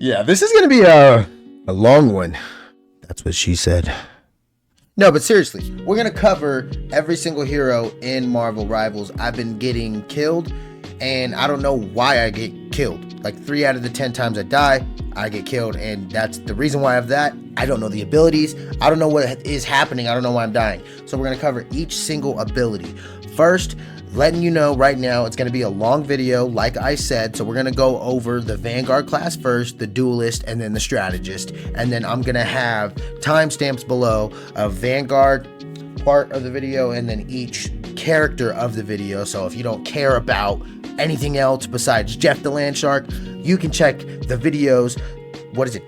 Yeah, this is going to be a long one. That's what she said. No, but seriously, we're going to cover every single hero in Marvel Rivals. I've been getting killed, and I don't know why I get killed. Like 3 out of the 10 times I die, I get killed, and that's the reason why I have that. I don't know the abilities. I don't know what is happening. I don't know why I'm dying. So we're going to cover each single ability. First, letting you know right now, it's going to be a long video, like I said. So we're going to go over the Vanguard class first, the Duelist, and then the Strategist. And then I'm going to have timestamps below of Vanguard part of the video and then each character of the video. So if you don't care about anything else besides Jeff the Landshark, you can check the videos,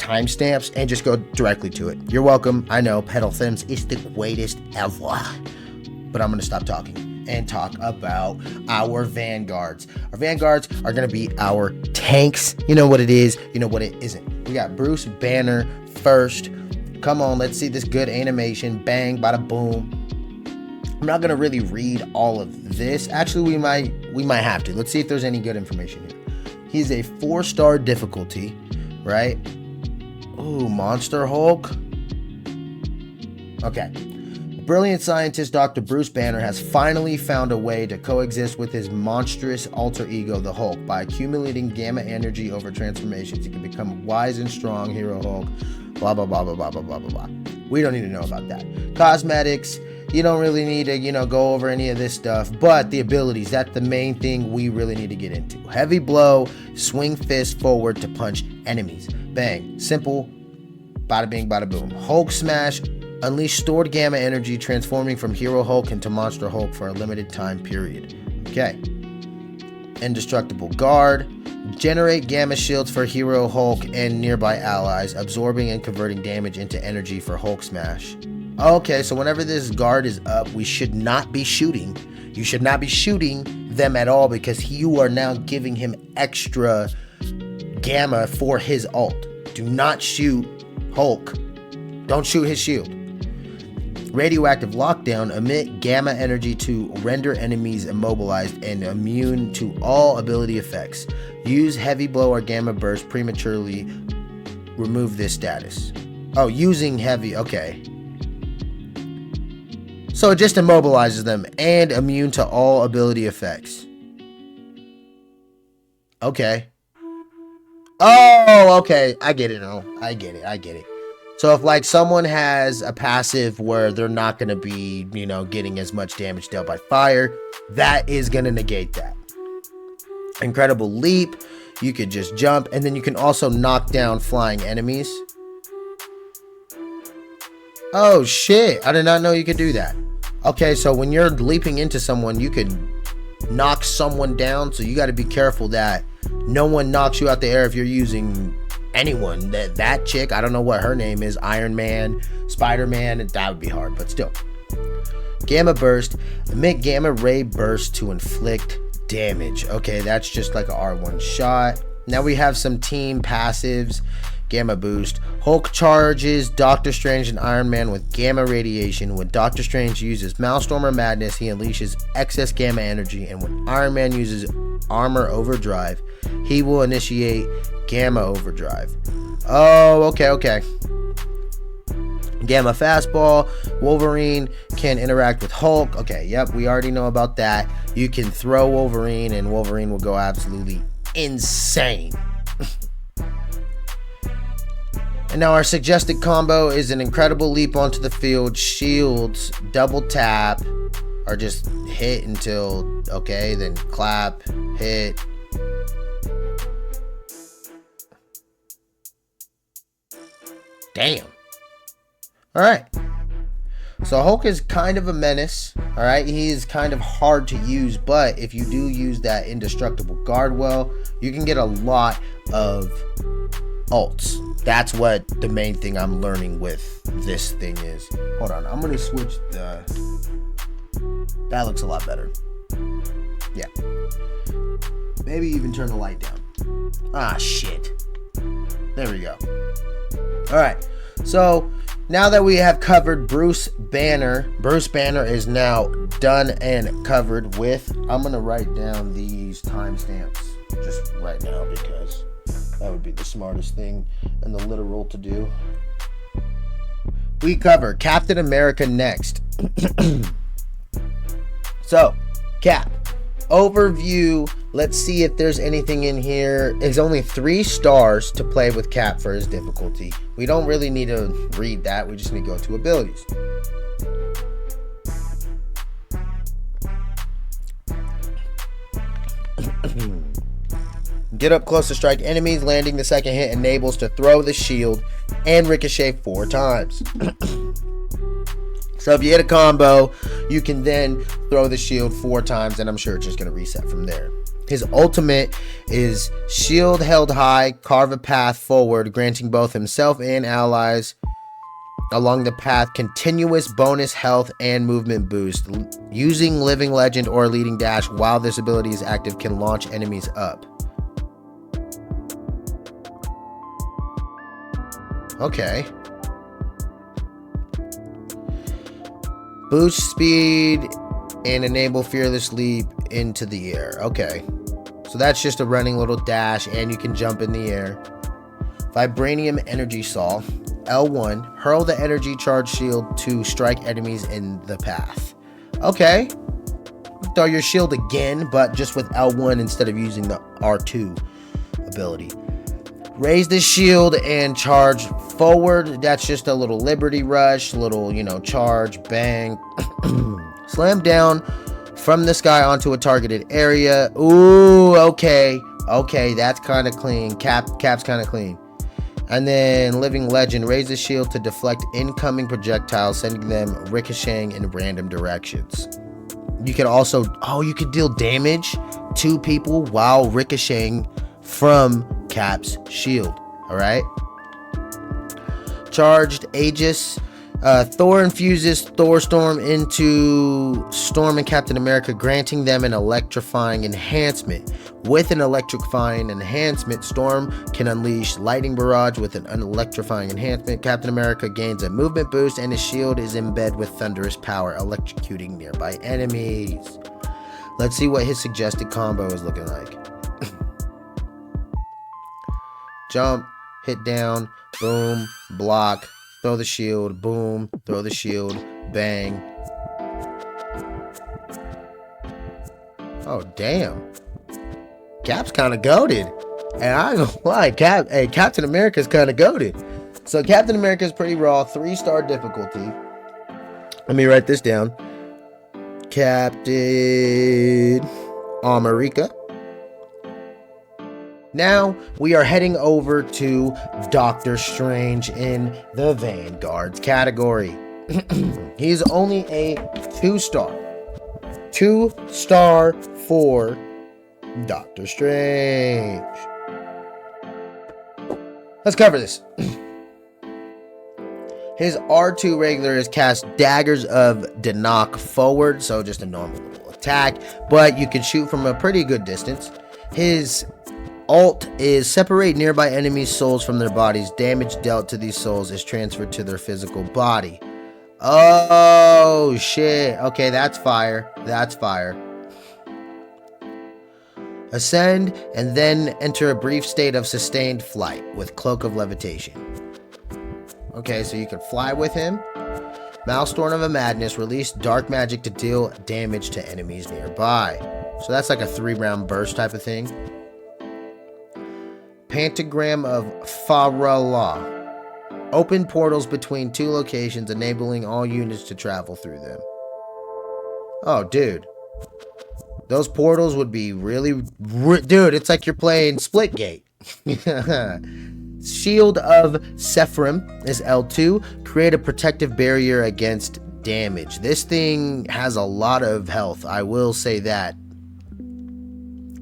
timestamps, and just go directly to it. You're welcome. I know, Pedal Thumbz is the greatest ever. But I'm going to stop talking and talk about our Vanguards. Our Vanguards are going to be our tanks. You know what it is, you know what it isn't. We got Bruce Banner first. Come on, let's see this good animation. Bang, bada boom. I'm not going to really read all of this. Actually, we might have to. Let's see if there's any good information here. He's a 4-star difficulty, right? Ooh, Monster Hulk. Okay. Brilliant scientist Dr. Bruce Banner has finally found a way to coexist with his monstrous alter ego, the Hulk. By accumulating gamma energy over transformations, he can become a wise and strong hero Hulk. Blah, blah, blah, blah, blah, blah, blah, blah, blah. We don't need to know about that. Cosmetics, you don't really need to, go over any of this stuff. But the abilities, that's the main thing we really need to get into. Heavy blow, swing fist forward to punch enemies. Bang. Simple. Bada bing, bada boom. Hulk smash. Unleash stored gamma energy, transforming from Hero Hulk into Monster Hulk for a limited time period. Okay. Indestructible Guard. Generate gamma shields for Hero Hulk and nearby allies, absorbing and converting damage into energy for Hulk smash. Okay, so whenever this guard is up, we should not be shooting. You should not be shooting them at all because you are now giving him extra gamma for his ult. Do not shoot Hulk. Don't shoot his shield. Radioactive Lockdown. Emit gamma energy to render enemies immobilized and immune to all ability effects. Use Heavy Blow or Gamma Burst prematurely. Remove this status. Oh, using heavy. Okay. So it just immobilizes them and immune to all ability effects. Okay. Oh, okay. I get it now. I get it. So if like someone has a passive where they're not going to be, getting as much damage dealt by fire, that is going to negate that. Incredible Leap. You could just jump, and then you can also knock down flying enemies. Oh shit, I did not know you could do that. Okay, so when you're leaping into someone, you can knock someone down, so you got to be careful that no one knocks you out the air if you're using anyone. That chick, I don't know what her name is, Iron Man, Spider-Man, that would be hard, but still. Gamma Burst. Emit Gamma Ray Burst to inflict damage. Okay, that's just like a R1 shot. Now we have some team passives. Gamma Boost. Hulk charges Doctor Strange and Iron Man with gamma radiation. When Doctor Strange uses Maelstrom or Madness, he unleashes excess gamma energy, and when Iron Man uses Armor Overdrive, he will initiate Gamma Overdrive. Oh, okay. Gamma Fastball. Wolverine can interact with Hulk. Okay, yep, we already know about that. You can throw Wolverine, and Wolverine will go absolutely insane. And now our suggested combo is an incredible leap onto the field, shields, double tap, or just hit until, okay, then clap, hit. Damn. All right. So Hulk is kind of a menace. All right. He is kind of hard to use, but if you do use that indestructible guard well, you can get a lot of ults. That's what the main thing I'm learning with this thing is. Hold on. I'm going to switch the... That looks a lot better. Yeah. Maybe even turn the light down. Ah, shit. There we go. All right. So now that we have covered Bruce Banner is now done and covered with... I'm going to write down these timestamps just right now because That would be the smartest thing and the literal to do. We cover Captain America next. So, Cap. Overview. Let's see if there's anything in here. There's only 3 stars to play with Cap for his difficulty. We don't really need to read that. We just need to go to abilities. Get up close to strike enemies. Landing the second hit enables to throw the shield and ricochet 4 times. So if you hit a combo, you can then throw the shield 4 times, and I'm sure it's just going to reset from there. His ultimate is shield held high, carve a path forward, granting both himself and allies along the path continuous bonus health and movement boost. Using Living Legend or Leading Dash while this ability is active can launch enemies up. Okay. Boost speed and enable fearless leap into the air. Okay. So that's just a running little dash, and you can jump in the air. Vibranium Energy Saw. L1. Hurl the energy charge shield to strike enemies in the path. Okay. Throw your shield again, but just with L1 instead of using the R2 ability. Raise the shield and charge forward. That's just a little Liberty Rush, little, charge, bang. Slam down from the sky onto a targeted area. Ooh, okay. Okay, that's kind of clean. Cap's kind of clean. And then Living Legend. Raise the shield to deflect incoming projectiles, sending them ricocheting in random directions. You can also, you could deal damage to people while ricocheting from Cap's shield. All right. Charged Aegis. Thor infuses Thor Storm into Storm and Captain America, granting them an electrifying enhancement. With an electrifying enhancement, Storm can unleash Lightning Barrage with an electrifying enhancement. Captain America gains a movement boost, and his shield is embedded with thunderous power, electrocuting nearby enemies. Let's see what his suggested combo is looking like. Jump, hit down, boom, block, throw the shield, boom, throw the shield, bang. Oh, damn. Cap's kind of goated. And I ain't gonna lie, Captain America's kind of goated. So Captain America's pretty raw, 3-star difficulty. Let me write this down. Captain America. Now, we are heading over to Doctor Strange in the Vanguards category. He's only a 2-star. 2-star for Doctor Strange. Let's cover this. His R2 regular is cast Daggers of Danok forward, so just a normal little attack, but you can shoot from a pretty good distance. His Alt is separate nearby enemies' souls from their bodies. Damage dealt to these souls is transferred to their physical body. Oh, shit. Okay, that's fire. That's fire. Ascend and then enter a brief state of sustained flight with Cloak of Levitation. Okay, so you can fly with him. Maelstrom of a Madness. Release dark magic to deal damage to enemies nearby. So that's like a 3-round burst type of thing. Pentagram of Farala. Open portals between 2 locations, enabling all units to travel through them. Oh, dude. Those portals would be really... Dude, it's like you're playing Splitgate. Shield of Sephrim is L2. Create a protective barrier against damage. This thing has a lot of health, I will say that.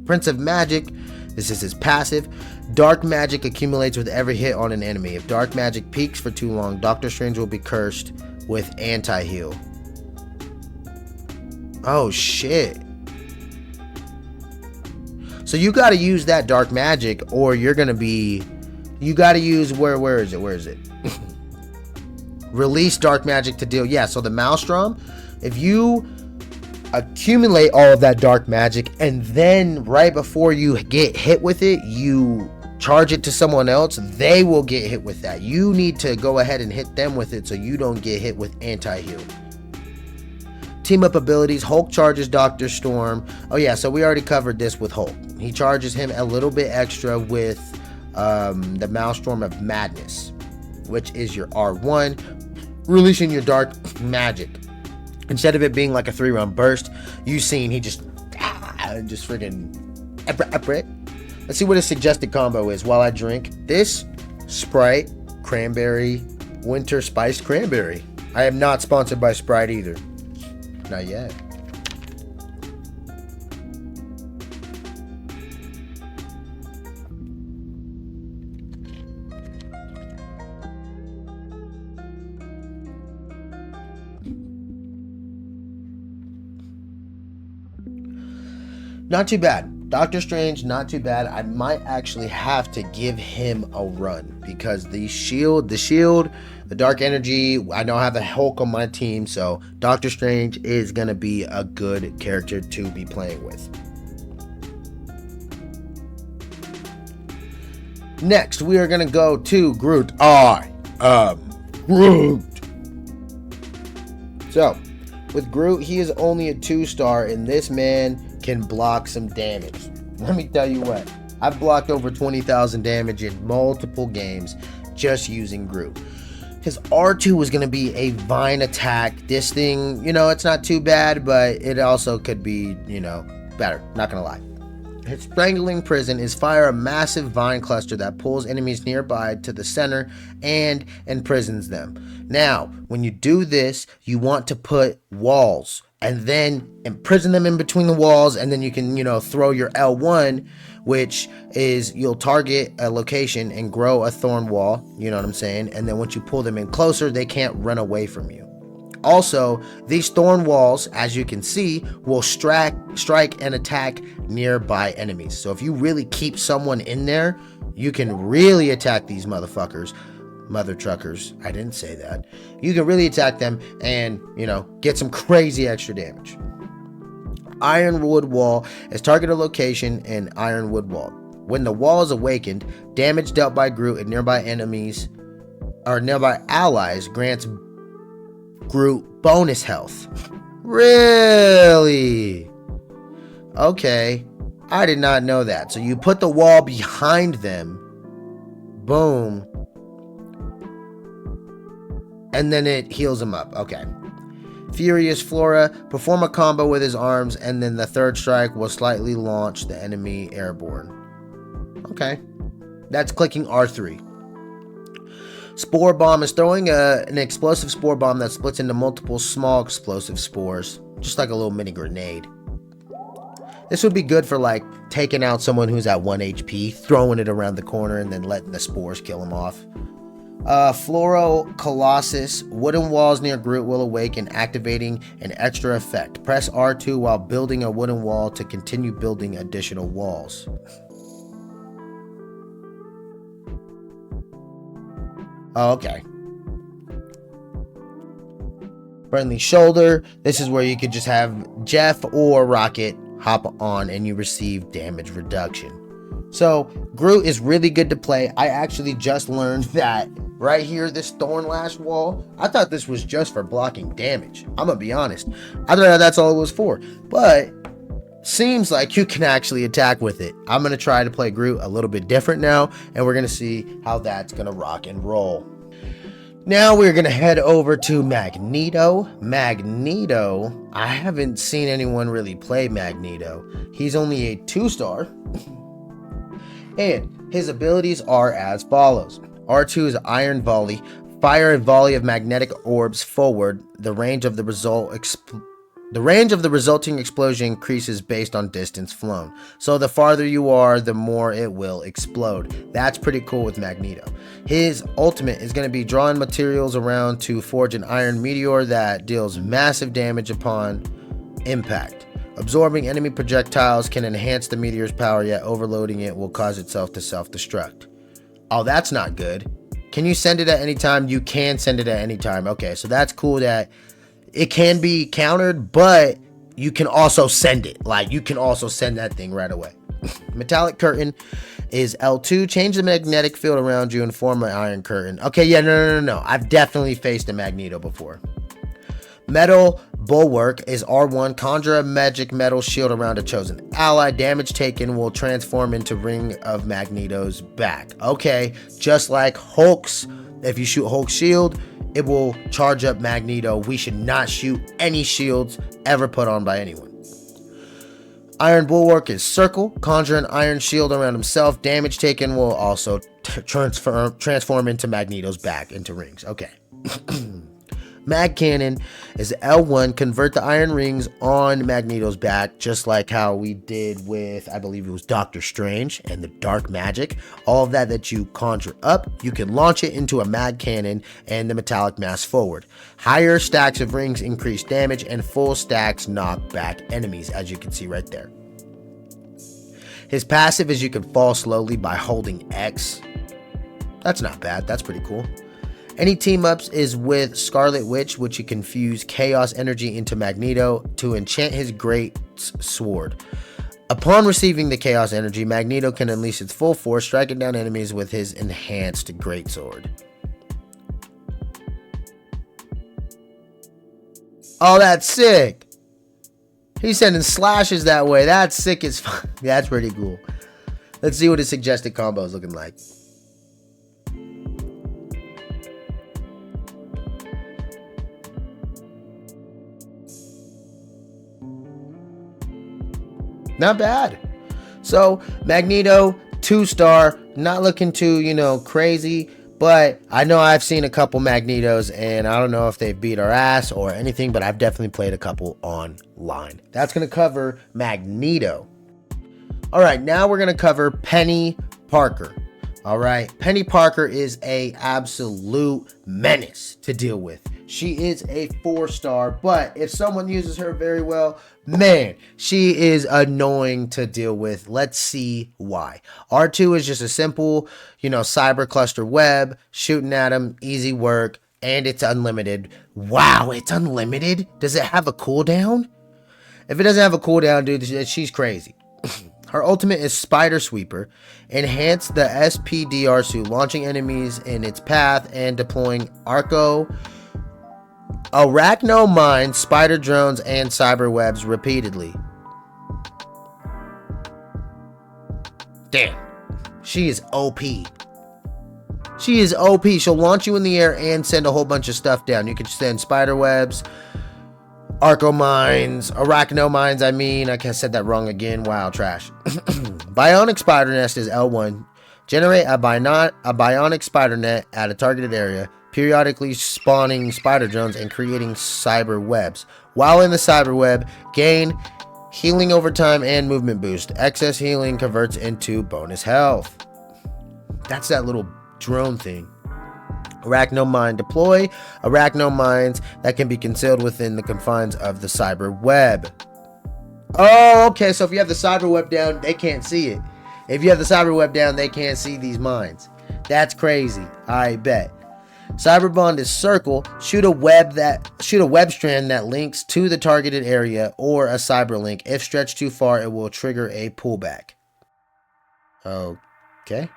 Prince of Magic. This is his passive. Dark magic accumulates with every hit on an enemy. If dark magic peaks for too long, Doctor Strange will be cursed with anti-heal. Oh, shit. So you got to use that dark magic, or you're going to be... You got to use... Where is it? Release dark magic to deal... Yeah, so the Maelstrom, if you accumulate all of that dark magic, and then right before you get hit with it, you charge it to someone else, they will get hit with that. You need to go ahead and hit them with it so you don't get hit with anti-heal. Team up abilities. Hulk charges Dr. Storm. Oh yeah, so we already covered this with Hulk. He charges him a little bit extra with the Maelstrom of Madness, which is your R1, releasing your dark magic. Instead of it being like a 3-round burst, you've seen he just freaking. Let's see what his suggested combo is while I drink this Sprite Cranberry Winter Spiced Cranberry. I am not sponsored by Sprite either. Not yet. Not too bad. Doctor Strange, not too bad. I might actually have to give him a run because the shield, the dark energy, I don't have a Hulk on my team, so Doctor Strange is going to be a good character to be playing with. Next, we are going to go to Groot. Groot. So, with Groot, he is only a 2-star, and this man can block some damage. Let me tell you what, I've blocked over 20,000 damage in multiple games just using Groot. His R2 is going to be a vine attack. This thing, it's not too bad, but it also could be, better. Not going to lie. His strangling prison is fire a massive vine cluster that pulls enemies nearby to the center and imprisons them. Now, when you do this, you want to put walls and then imprison them in between the walls, and then you can, throw your L1, which is you'll target a location and grow a thorn wall, you know what I'm saying? And then once you pull them in closer, they can't run away from you. Also, these thorn walls, as you can see, will strike and attack nearby enemies. So if you really keep someone in there, you can really attack these motherfuckers. Mother truckers, I didn't say that. You can really attack them and, get some crazy extra damage. Ironwood Wall is target a location in Ironwood Wall. When the wall is awakened, damage dealt by Groot and nearby enemies or nearby allies grants Groot bonus health. Really? Okay. I did not know that. So you put the wall behind them. Boom. And then it heals him up. Okay. Furious Flora. Perform a combo with his arms, and then the third strike will slightly launch the enemy airborne. Okay. That's clicking R3. Spore Bomb is throwing an explosive spore bomb that splits into multiple small explosive spores. Just like a little mini grenade. This would be good for like taking out someone who's at 1 HP, throwing it around the corner, and then letting the spores kill him off. Floro Colossus. Wooden walls near Groot will awaken, activating an extra effect. Press R2 while building a wooden wall to continue building additional walls. Oh, okay. Friendly Shoulder. This is where you could just have Jeff or Rocket hop on and you receive damage reduction. So Groot is really good to play. I actually just learned that right here, this Thorn Lash wall, I thought this was just for blocking damage. I'm gonna be honest. I thought that's all it was for. But seems like you can actually attack with it. I'm gonna try to play Groot a little bit different now, and we're gonna see how that's gonna rock and roll. Now we're gonna head over to Magneto. Magneto, I haven't seen anyone really play Magneto. He's only a 2-star. And his abilities are as follows. R2 is Iron Volley. Fire a volley of magnetic orbs forward. The range of the resulting explosion increases based on distance flown. So the farther you are, the more it will explode. That's pretty cool with Magneto. His ultimate is going to be drawing materials around to forge an iron meteor that deals massive damage upon impact. Absorbing enemy projectiles can enhance the meteor's power, yet overloading it will cause itself to self-destruct. Oh, that's not good. Can you send it at any time? You can send it at any time. Okay, so that's cool that it can be countered, but you can also send it. Like, you can also send that thing right away. Metallic curtain is L2. Change the magnetic field around you and form an iron curtain. Okay, yeah, no. I've definitely faced a Magneto before. Metal bulwark is R1. Conjure a magic metal shield around a chosen ally. Damage taken will transform into ring of Magneto's back. Okay, just like Hulk's. If you shoot Hulk's shield, it will charge up Magneto. We should not shoot any shields ever put on by anyone. Iron bulwark is circle. Conjure an iron shield around himself. Damage taken will also transform into Magneto's back into rings. Okay. Mag cannon is L1. Convert the iron rings on Magneto's back, just like how we did with, I believe it was Doctor Strange and the dark magic. All of that you conjure up, you can launch it into a mag cannon and the metallic mass forward. Higher stacks of rings increase damage, and full stacks knock back enemies, as you can see right there. His passive is you can fall slowly by holding X. That's not bad. That's pretty cool. Any team-ups is with Scarlet Witch, which you can fuse chaos energy into Magneto to enchant his great sword. Upon receiving the chaos energy, Magneto can unleash its full force, striking down enemies with his enhanced greatsword. Oh, that's sick. He's sending slashes that way. That's sick as fuck. That's pretty cool. Let's see what his suggested combo is looking like. Not bad. So Magneto, 2-star, not looking too, crazy, but I know I've seen a couple Magnetos, and I don't know if they've beat our ass or anything, but I've definitely played a couple online. That's going to cover Magneto. All right, now we're going to cover Peni Parker. All right, Peni Parker is a absolute menace to deal with. She is a 4-star, but if someone uses her very well, man, she is annoying to deal with. Let's see why. R2 is just a simple, cyber cluster web, shooting at them, easy work, and it's unlimited. Wow, it's unlimited? Does it have a cooldown? If it doesn't have a cooldown, dude, she's crazy. Her ultimate is Spider Sweeper. Enhance the SPDR suit, launching enemies in its path and deploying Arachno mines, spider drones, and cyber webs repeatedly. Damn. She is OP. She is OP. She'll launch you in the air and send a whole bunch of stuff down. You can send spider webs, arachno mines, I said that wrong again. Wow, trash. Bionic spider nest is L1. Generate a bionic spider net at a targeted area, periodically spawning spider drones and creating cyber webs. While in the cyber web, gain healing over time and movement boost. Excess healing converts into bonus health. That's that little drone thing. Arachno mine deploy. Arachno mines that can be concealed within the confines of the cyber web. Oh, okay. So if you have the cyber web down, they can't see it. If you have the cyber web down, they can't see these mines. That's crazy. I bet. Cyber bond is circle. Shoot a web strand that links to the targeted area or a cyber link. If stretched too far, it will trigger a pullback. Okay.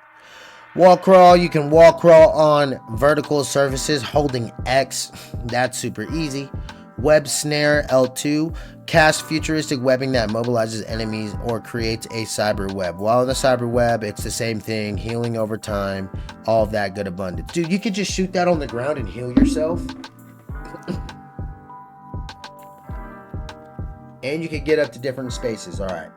Wall crawl. You can wall crawl on vertical surfaces holding X. That's super easy. Web snare L2. Cast futuristic webbing that mobilizes enemies or creates a cyber web. While in the cyber web, it's the same thing. Healing over time. All of that good abundance. Dude, you could just shoot that on the ground and heal yourself. And you could get up to different spaces. Alright.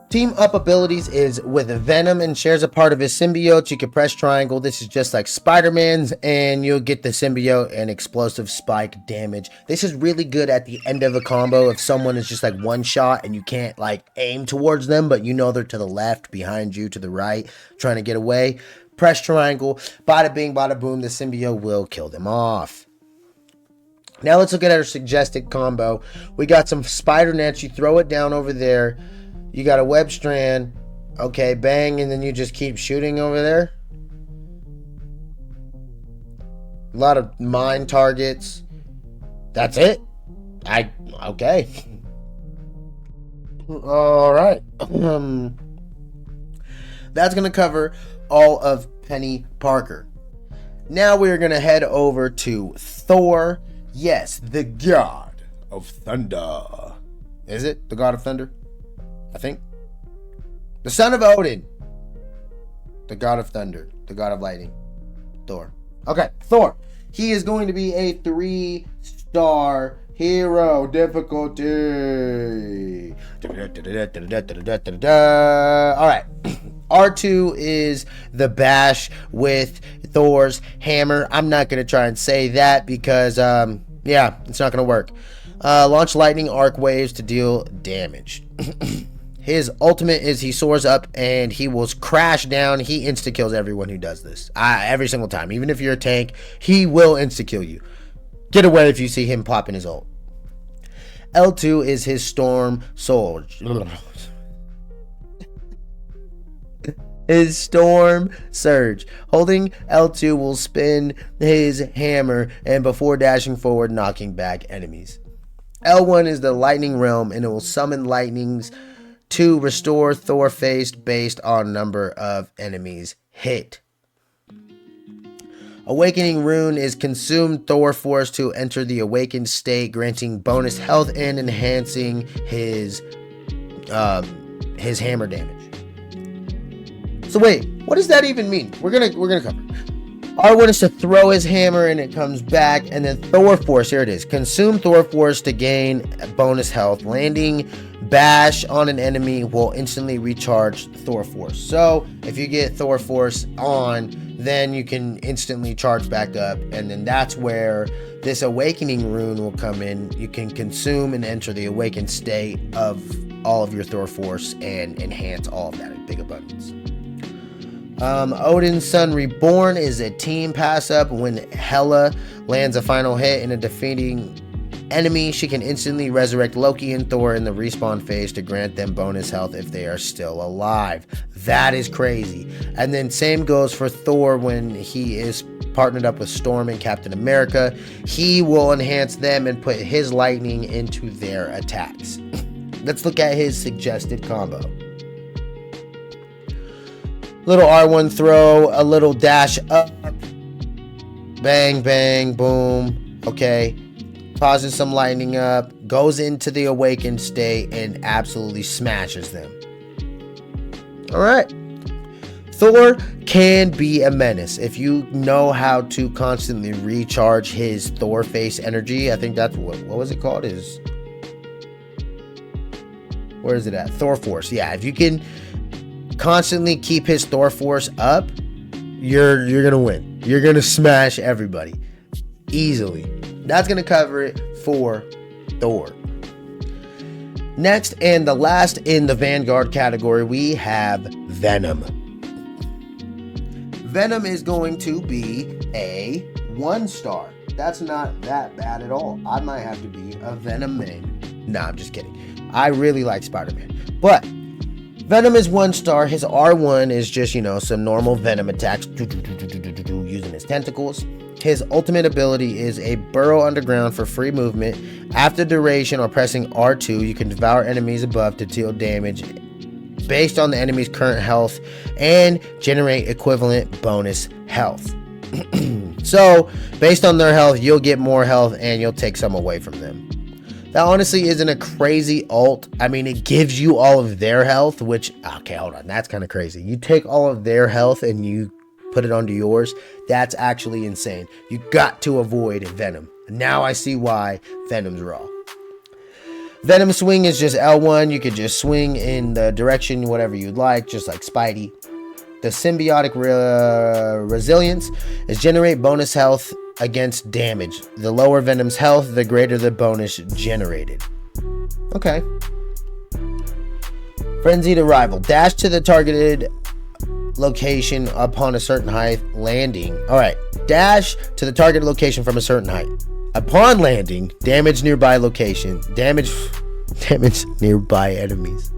Team up abilities is with Venom and shares a part of his symbiote. You can press triangle. This is just like Spider-Man's, and you'll get the symbiote and explosive spike damage. This is really good at the end of a combo if someone is just like one shot and you can't like aim towards them, but they're to the left, behind you, to the right, trying to get away. Press triangle. Bada bing, bada boom. The symbiote will kill them off. Now let's look at our suggested combo. We got some spider nets. You throw it down over there. You got a web strand. Okay, bang, and then you just keep shooting over there. A lot of mine targets. That's it. Okay. All right. That's going to cover all of Peni Parker. Now we're going to head over to Thor. Yes, the god of thunder. Is it the god of thunder? I think. The son of Odin. The god of thunder. The god of lightning. Thor. Okay, Thor. He is going to be a 3-star hero difficulty. Alright. R2 is the bash with Thor's hammer. I'm not going to try and say that because, yeah, it's not going to work. Launch lightning arc waves to deal damage. His ultimate is he soars up and he will crash down. He insta-kills everyone who does this. Every single time. Even if you're a tank, he will insta-kill you. Get away if you see him popping his ult. L2 is his storm surge. His storm surge. Holding L2 will spin his hammer and before dashing forward, knocking back enemies. L1 is the lightning realm and it will summon lightnings to restore Thor face based on number of enemies hit. Awakening rune is consumed Thor force to enter the awakened state, granting bonus health and enhancing his hammer damage. So wait, what does that even mean? We're gonna cover. R1 is to throw his hammer and it comes back, and then Thor force, here it is. Consume Thor force to gain bonus health. Landing bash on an enemy will instantly recharge Thor force. So if you get Thor force on, then you can instantly charge back up, and then that's where this awakening rune will come in. You can consume and enter the awakened state of all of your Thor force and enhance all of that in big abundance. Odin's Son Reborn is a team pass up. When Hela lands a final hit in a defeating enemy, she can instantly resurrect Loki and Thor in the respawn phase to grant them bonus health if they are still alive. That is crazy. And then same goes for Thor when he is partnered up with Storm and Captain America. He will enhance them and put his lightning into their attacks. Let's look at his suggested combo. Little R1 throw, a little dash up, bang, bang, boom, okay, causes some lightning up, goes into the awakened state, and absolutely smashes them. Alright, Thor can be a menace if you know how to constantly recharge his Thor face energy. I think that's what was it called? Where is it at? Thor Force. Yeah, if you can constantly keep his Thor force up, you're gonna win. You're gonna smash everybody easily. That's gonna cover it for Thor. Next and the last in the Vanguard category, we have Venom. Venom is going to be a 1-star. That's not that bad at all. I might have to be a Venom main. Nah, I'm just kidding. I really like Spider-Man, but Venom is 1-star. His R1 is just, some normal Venom attacks using his tentacles. His ultimate ability is a burrow underground for free movement. After duration or pressing R2, you can devour enemies above to deal damage based on the enemy's current health and generate equivalent bonus health. So, based on their health, you'll get more health and you'll take some away from them. That honestly isn't a crazy ult. I mean, it gives you all of their health, which, okay, hold on. That's kind of crazy. You take all of their health and you put it onto yours. That's actually insane. You got to avoid Venom. Now I see why Venom's raw. Venom swing is just L1. You could just swing in the direction, whatever you'd like, just like Spidey. The symbiotic resilience is generate bonus health against damage. The lower Venom's health, the greater the bonus generated. Okay. Frenzied Arrival. Dash to the targeted location upon a certain height. Landing. Alright. Dash to the targeted location from a certain height. Upon landing, damage nearby location. Damage nearby enemies.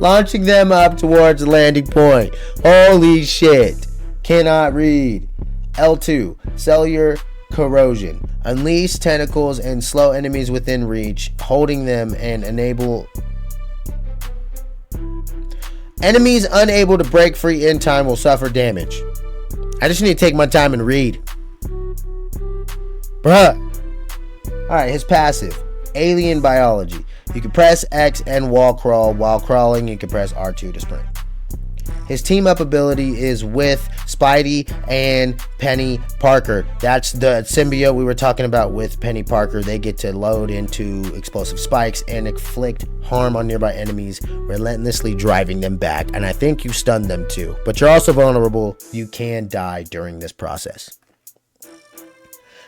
Launching them up towards the landing point. Holy shit. Cannot read. L2. Cellular corrosion. Unleash tentacles and slow enemies within reach, holding them and enable Enemies unable to break free in time will suffer damage. I just need to take my time and read. Bruh. Alright, his passive. Alien biology. You can press X and wall crawl. While crawling, you can press R2 to sprint. His team up ability is with Spidey and Peni Parker. That's the symbiote we were talking about with Peni Parker. They get to load into explosive spikes and inflict harm on nearby enemies, relentlessly driving them back. And I think you stun them too. But you're also vulnerable. You can die during this process.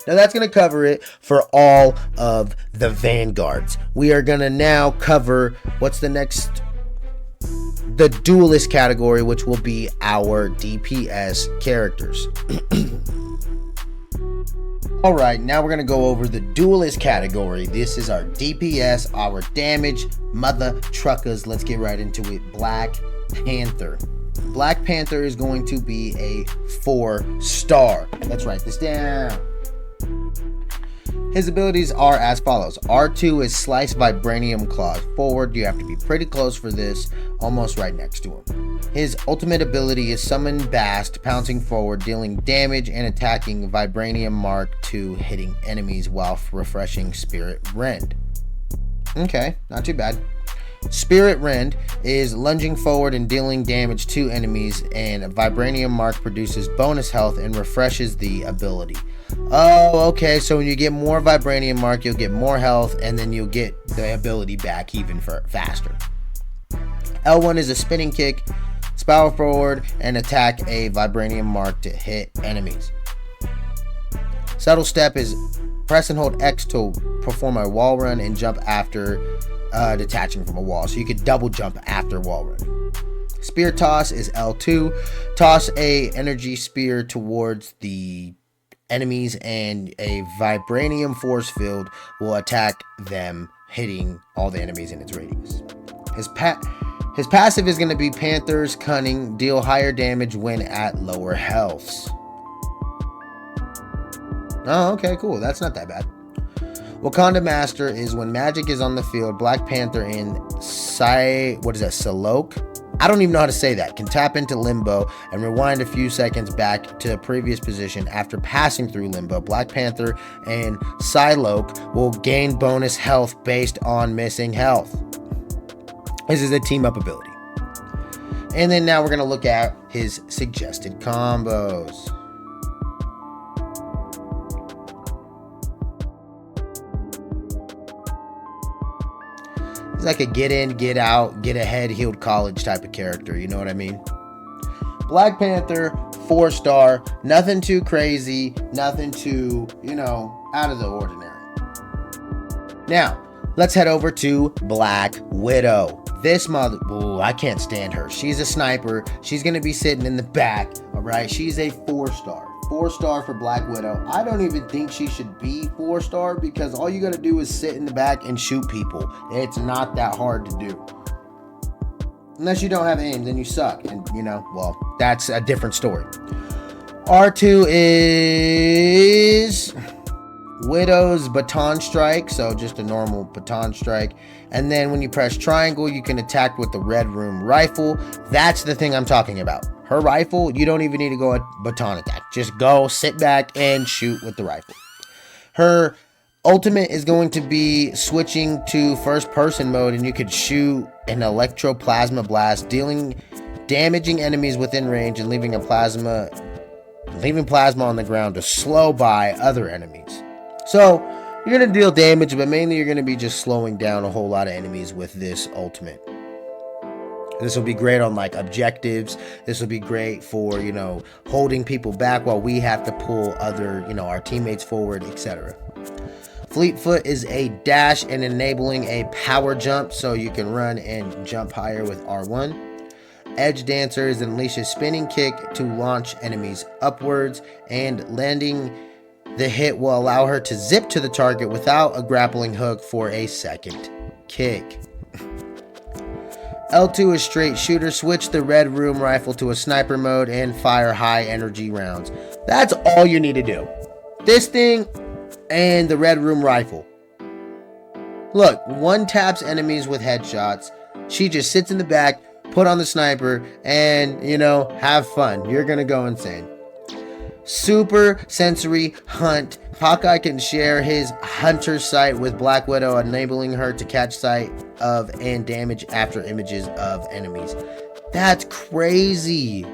Now that's going to cover it for all of the Vanguards. We are going to now cover what's the next... the duelist category, which will be our DPS characters. Alright, now we're going to go over the duelist category. This is our DPS, our damage mother truckers. Let's get right into it. Black Panther. Black Panther is going to be a 4-star. Let's write this down. His abilities are as follows. R2 is Slice Vibranium Claws. Forward, you have to be pretty close for this, almost right next to him. His ultimate ability is Summon Bast, pouncing forward, dealing damage and attacking Vibranium Mark II, hitting enemies while refreshing Spirit Rend. Okay, not too bad. Spirit Rend is lunging forward and dealing damage to enemies, and Vibranium Mark produces bonus health and refreshes the ability. Oh, okay, so when you get more Vibranium Mark, you'll get more health, and then you'll get the ability back even faster. L1 is a spinning kick, spiral forward, and attack a Vibranium Mark to hit enemies. Subtle Step is press and hold X to perform a wall run and jump after detaching from a wall, so you could double jump after wall run. Spear Toss is L2. Toss a energy spear towards the enemies, and a Vibranium force field will attack them, hitting all the enemies in its radius. His passive is going to be Panther's Cunning. Deal higher damage when at lower healths. Oh, okay, cool. That's not that bad. Wakanda Master is when magic is on the field. Black Panther in Psyloke? I don't even know how to say that. Can tap into limbo and rewind a few seconds back to the previous position after passing through limbo. Black Panther and Psyloke will gain bonus health based on missing health. This is a team up ability. And then now we're going to look at his suggested combos. He's like a get in, get out, get ahead, healed college type of character. You know what I mean? Black Panther, 4-star. Nothing too crazy. Nothing too, out of the ordinary. Now, let's head over to Black Widow. This mother, ooh, I can't stand her. She's a sniper. She's going to be sitting in the back. All right. She's a 4-star. 4-star for Black Widow. I don't even think she should be 4-star because all you got to do is sit in the back and shoot people. It's not that hard to do. Unless you don't have aim, then you suck. And, well, that's a different story. R2 is Widow's Baton Strike. So just a normal baton strike. And then when you press triangle, you can attack with the Red Room Rifle. That's the thing I'm talking about. Her rifle, you don't even need to go at baton attack. Just go, sit back, and shoot with the rifle. Her ultimate is going to be switching to first person mode, and you could shoot an electroplasma blast, damaging enemies within range and leaving plasma on the ground to slow by other enemies. So you're going to deal damage, but mainly you're going to be just slowing down a whole lot of enemies with this ultimate. This will be great on objectives. This will be great for, holding people back while we have to pull other, our teammates forward, etc. Fleetfoot is a dash and enabling a power jump, so you can run and jump higher with R1. Edge Dancer is unleash a spinning kick to launch enemies upwards, and landing the hit will allow her to zip to the target without a grappling hook for a second kick. L2 is straight shooter. Switch the Red Room Rifle to a sniper mode and fire high energy rounds. That's all you need to do. This thing and the Red Room Rifle. Look, one taps enemies with headshots. She just sits in the back, put on the sniper, and, you know, have fun. You're going to go insane. Super sensory hunt. Hawkeye can share his hunter sight with Black Widow, enabling her to catch sight of and damage after images of enemies. That's crazy.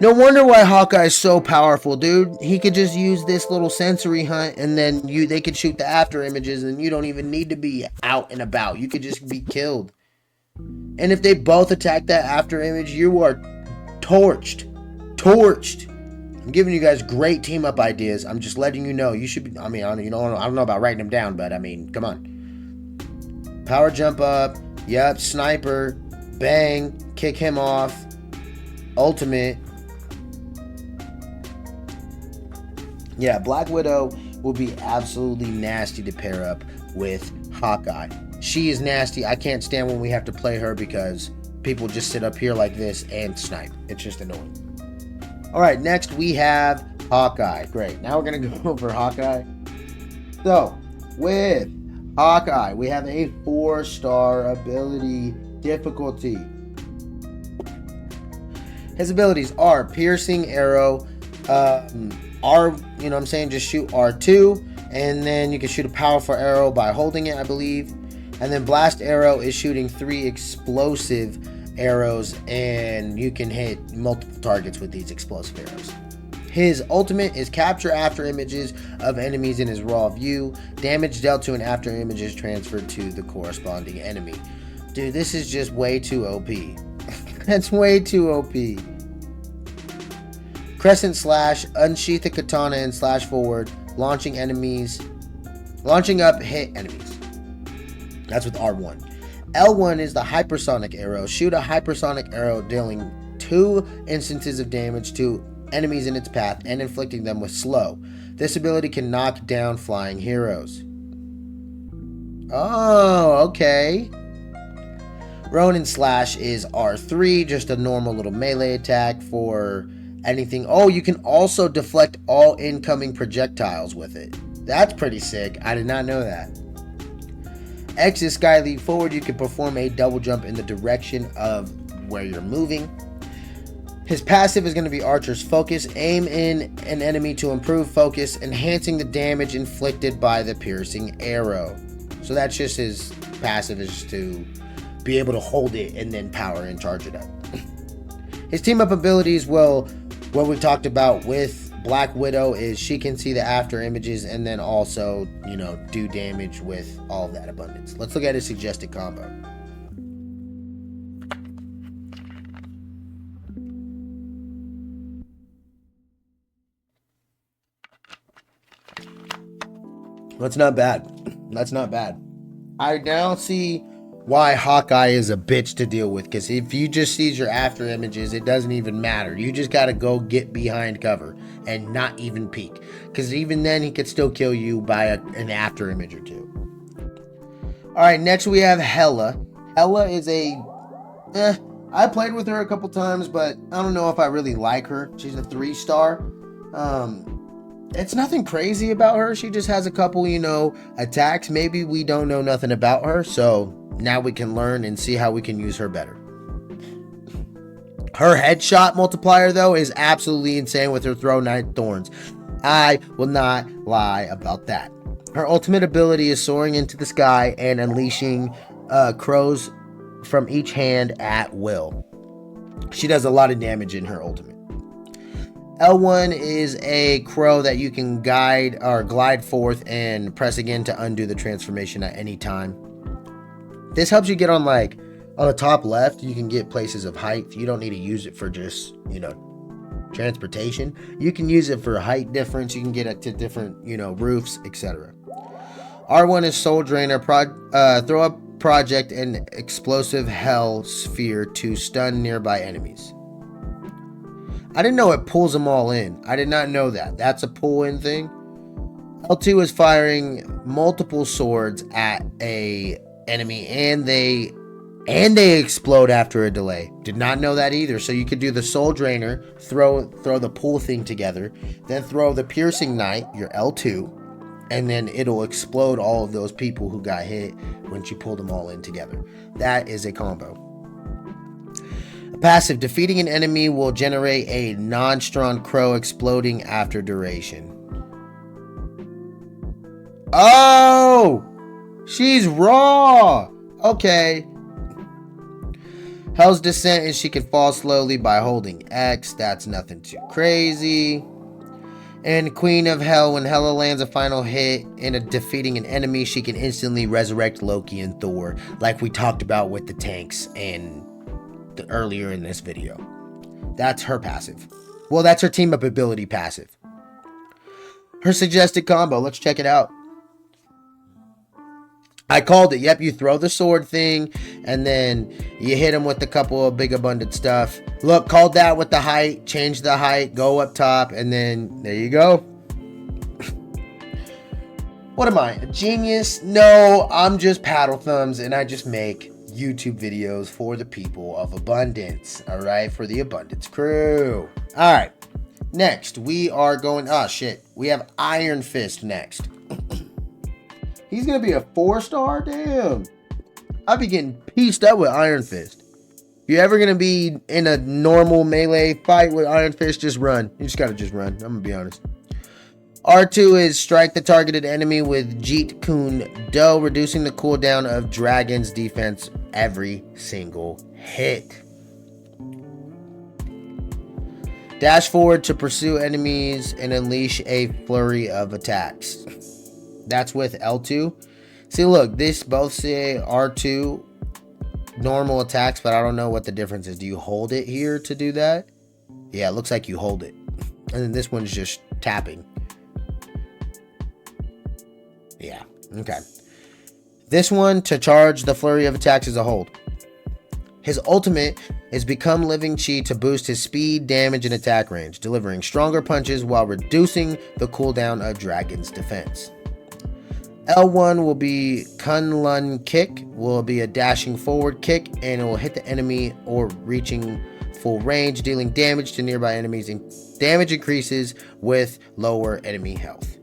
No wonder why Hawkeye is so powerful, dude. He could just use this little sensory hunt, and then they could shoot the after images, and you don't even need to be out and about. You could just be killed. And if they both attack that after image, you are torched. I'm giving you guys great team up ideas. I'm just letting you know. You should be, I don't know about writing them down, but I mean, come on. Power jump up. Yep, sniper. Bang. Kick him off. Ultimate. Yeah, Black Widow will be absolutely nasty to pair up with Hawkeye. She is nasty. I can't stand when we have to play her because people just sit up here like this and snipe. It's just annoying. All right, next we have Hawkeye. Great. Now we're going to go over Hawkeye. So, with Hawkeye, we have a 4-star ability difficulty. His abilities are Piercing Arrow, just shoot R2, and then you can shoot a powerful arrow by holding it, I believe. And then Blast Arrow is shooting 3 explosive arrows, and you can hit multiple targets with these explosive arrows. His ultimate is Capture After Images of enemies in his raw view. Damage dealt to an after image is transferred to the corresponding enemy. Dude, this is just way too OP. That's way too OP. Crescent Slash, unsheath the katana and slash forward, launching up, hit enemies. That's with R1. L1 is the hypersonic arrow. Shoot a hypersonic arrow dealing 2 instances of damage to enemies in its path and inflicting them with slow. This ability can knock down flying heroes. Oh, okay. Ronin Slash is R3, just a normal little melee attack for anything. Oh, you can also deflect all incoming projectiles with it. That's pretty sick. I did not know that. X is Sky Leap Forward. You can perform a double jump in the direction of where you're moving. His passive is going to be Archer's Focus. Aim in an enemy to improve focus, enhancing the damage inflicted by the piercing arrow. So that's just his passive, is to be able to hold it and then power and charge it up. His team up abilities, well, what we talked about with Black Widow is she can see the after images and then also, do damage with all of that abundance. Let's look at his suggested combo. That's not bad. I now see why Hawkeye is a bitch to deal with, because if you just sees your after images, it doesn't even matter. You just gotta go get behind cover and not even peek, because even then he could still kill you by an after image or two. Alright, next we have Hela. Hela is I played with her a couple times, but I don't know if I really like her. She's a 3-star. It's nothing crazy about her. She just has a couple, attacks. Maybe we don't know nothing about her, so now we can learn and see how we can use her better. Her headshot multiplier, though, is absolutely insane with her Throw 9 Thorns. I will not lie about that. Her ultimate ability is soaring into the sky and unleashing crows from each hand at will. She does a lot of damage in her ultimate. L1 is a crow that you can guide or glide forth and press again to undo the transformation at any time. This helps you get on the top left. You can get places of height. You don't need to use it for just, transportation. You can use it for height difference. You can get it to different, roofs, etc. R1 is Soul Drainer. Throw a project and explosive hell sphere to stun nearby enemies. I didn't know it pulls them all in. I did not know that. That's a pull-in thing. L2 is firing multiple swords at a enemy, and they explode after a delay. Did not know that either. So you could do the Soul Drainer, throw the pull thing together, then throw the Piercing Knight, your L2, and then it'll explode all of those people who got hit once you pull them all in together. That is a combo. A passive, defeating an enemy will generate a non-strong crow exploding after duration. Oh! She's raw! Okay. Hell's Descent, and she can fall slowly by holding X. That's nothing too crazy. And Queen of Hell, when Hela lands a final hit in defeating an enemy, she can instantly resurrect Loki and Thor, like we talked about with the tanks and earlier in this video. That's her passive. Well, that's her team up ability passive. Her suggested combo, let's check it out. I called it. Yep, you throw the sword thing, and then you hit him with a couple of big abundant stuff. Look, called that with the height. Change the height, go up top, and then there you go. What am I, a genius? No, I'm just Paddle Thumbz, and I just make YouTube videos for the people of abundance. All right, for the abundance crew. All right, next we are going. Oh shit, we have Iron Fist next. He's going to be a 4-star? Damn. I'd be getting pieced up with Iron Fist. If you're ever going to be in a normal melee fight with Iron Fist, just run. You just got to just run. I'm going to be honest. R2 is strike the targeted enemy with Jeet Kune Do, reducing the cooldown of Dragon's defense every single hit. Dash forward to pursue enemies and unleash a flurry of attacks. That's with L2. See, look, this both say R2 normal attacks, but I don't know what the difference is. Do you hold it here to do that? Yeah, it looks like you hold it. And then this one's just tapping. Yeah, okay. This one, to charge the flurry of attacks, is a hold. His ultimate is Become Living Chi to boost his speed, damage, and attack range, delivering stronger punches while reducing the cooldown of Dragon's defense. L1 will be Kunlun Kick, will be a dashing forward kick, and it will hit the enemy or reaching full range, dealing damage to nearby enemies, and damage increases with lower enemy health.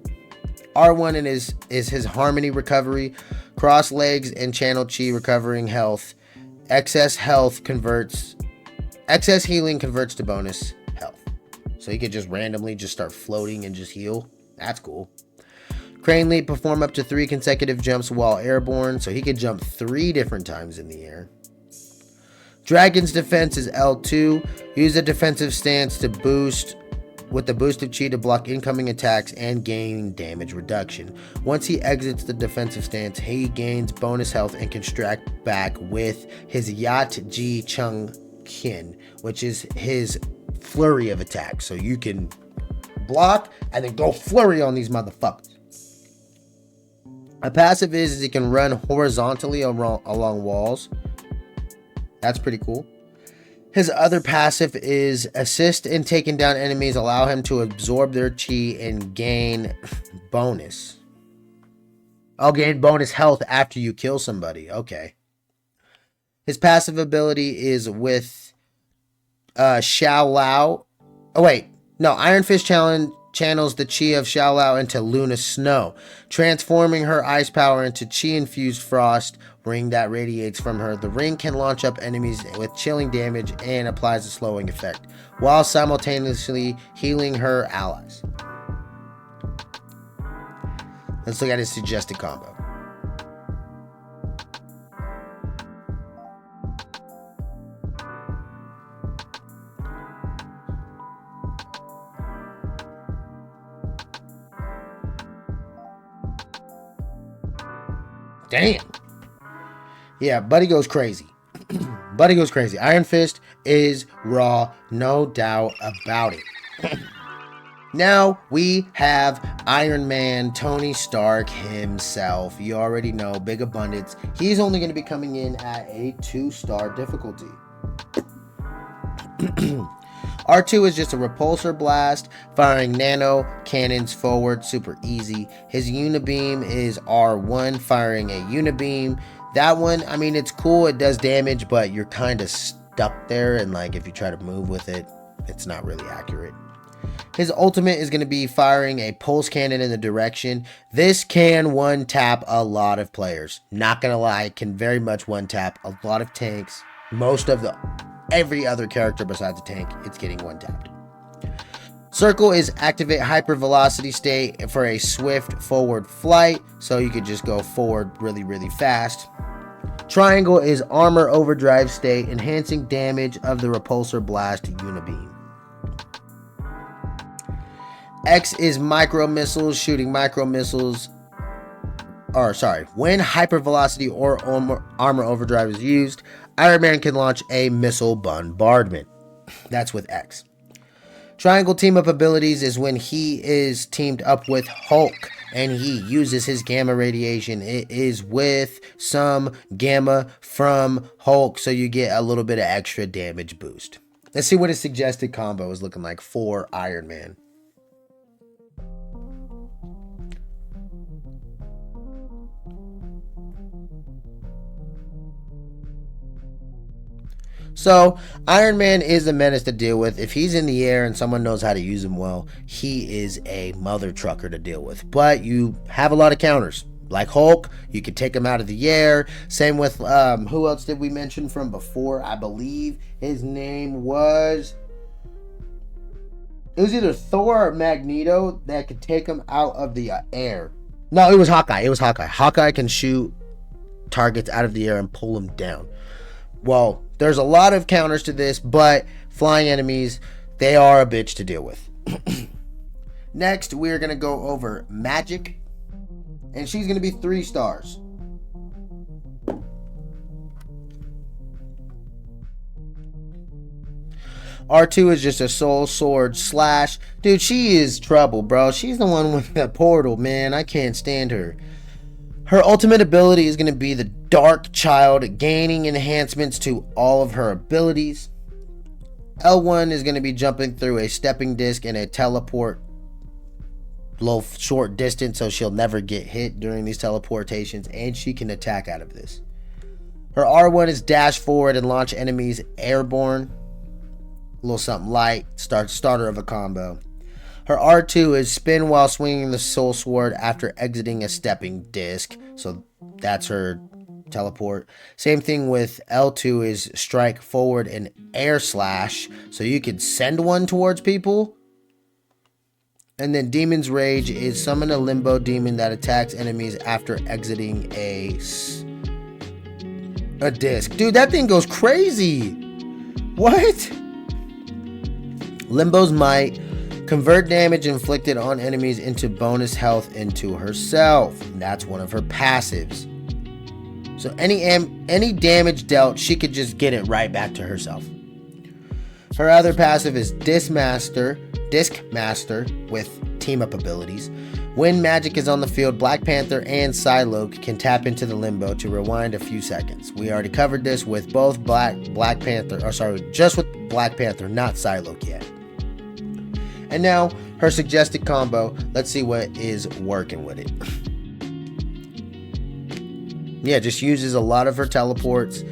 R1 is his Harmony Recovery, cross legs and channel chi, recovering health. Excess healing converts to bonus health. So he could just randomly just start floating and just heal. That's cool. Crane Leap, perform up to 3 consecutive jumps while airborne, so he can jump 3 different times in the air. Dragon's defense is L2. Use a defensive stance to boost with the boosted chi to block incoming attacks and gain damage reduction. Once he exits the defensive stance, he gains bonus health and can strike back with his Yat Ji Chung Kin, which is his flurry of attacks. So you can block and then go flurry on these motherfuckers. A passive is he can run horizontally along walls. That's pretty cool. His other passive is assist in taking down enemies, allow him to absorb their chi and gain bonus. I'll gain bonus health after you kill somebody. Okay. His passive ability is with Xiao Lao. Oh wait, no, Iron Fist channels the chi of Xiao Lao into Luna Snow, transforming her ice power into chi-infused frost ring that radiates from her. The ring can launch up enemies with chilling damage and applies a slowing effect, while simultaneously healing her allies. Let's look at his suggested combo. Damn. Yeah, Buddy goes crazy. Buddy goes crazy. Iron Fist is raw, no doubt about it. Now we have Iron Man, Tony Stark himself. You already know, big abundance. He's only going to be coming in at a 2-star difficulty. R2 is just a repulsor blast, firing nano cannons forward, super easy. His unibeam is R1, firing a unibeam. That one, I mean, it's cool, it does damage, but you're kind of stuck there, and like if you try to move with it, it's not really accurate. His ultimate is going to be firing a pulse cannon in the direction. This can one tap a lot of players. Not going to lie, it can very much one tap a lot of tanks. Every other character besides a tank, it's getting one tapped. Circle is activate hypervelocity state for a swift forward flight, so you could just go forward really, really fast. Triangle is armor overdrive state, enhancing damage of the repulsor blast unibeam. X is micro missiles, shooting micro missiles. When hypervelocity or armor overdrive is used, Iron Man can launch a missile bombardment. That's with X. Triangle team up abilities is when he is teamed up with Hulk and he uses his gamma radiation. It is with some gamma from Hulk, so you get a little bit of extra damage boost. Let's see what his suggested combo is looking like for Iron Man. So, Iron Man is a menace to deal with. If he's in the air and someone knows how to use him well, he is a mother trucker to deal with. But you have a lot of counters. Like Hulk, you can take him out of the air. Same with, who else did we mention from before? I believe his name was... It was either Thor or Magneto that could take him out of the air. No, it was Hawkeye. Hawkeye can shoot targets out of the air and pull them down. Well, there's a lot of counters to this, but flying enemies, they are a bitch to deal with. Next, we're going to go over Magik, and she's going to be 3 stars. R2 is just a soul sword slash. Dude, she is trouble, bro. She's the one with the portal, man. I can't stand her. Her ultimate ability is going to be the Dark Child, gaining enhancements to all of her abilities. L1 is going to be jumping through a stepping disc and a teleport short distance, so she'll never get hit during these teleportations, and she can attack out of this. Her R1 is dash forward and launch enemies airborne. A little something light, starter of a combo. Her R2 is spin while swinging the soul sword after exiting a stepping disc. So that's her teleport. Same thing with L2 is strike forward and air slash. So you could send one towards people. And then Demon's Rage is summon a limbo demon that attacks enemies after exiting a disc. Dude, that thing goes crazy. What? Limbo's Might. Convert damage inflicted on enemies into bonus health into herself. That's one of her passives. So any damage dealt, she could just get it right back to herself. Her other passive is Disc Master with team up abilities. When Magik is on the field, Black Panther and Psyloke can tap into the limbo to rewind a few seconds. We already covered this with both just with Black Panther, not Psyloke yet. And now, her suggested combo. Let's see what is working with it. Yeah, just uses a lot of her teleports.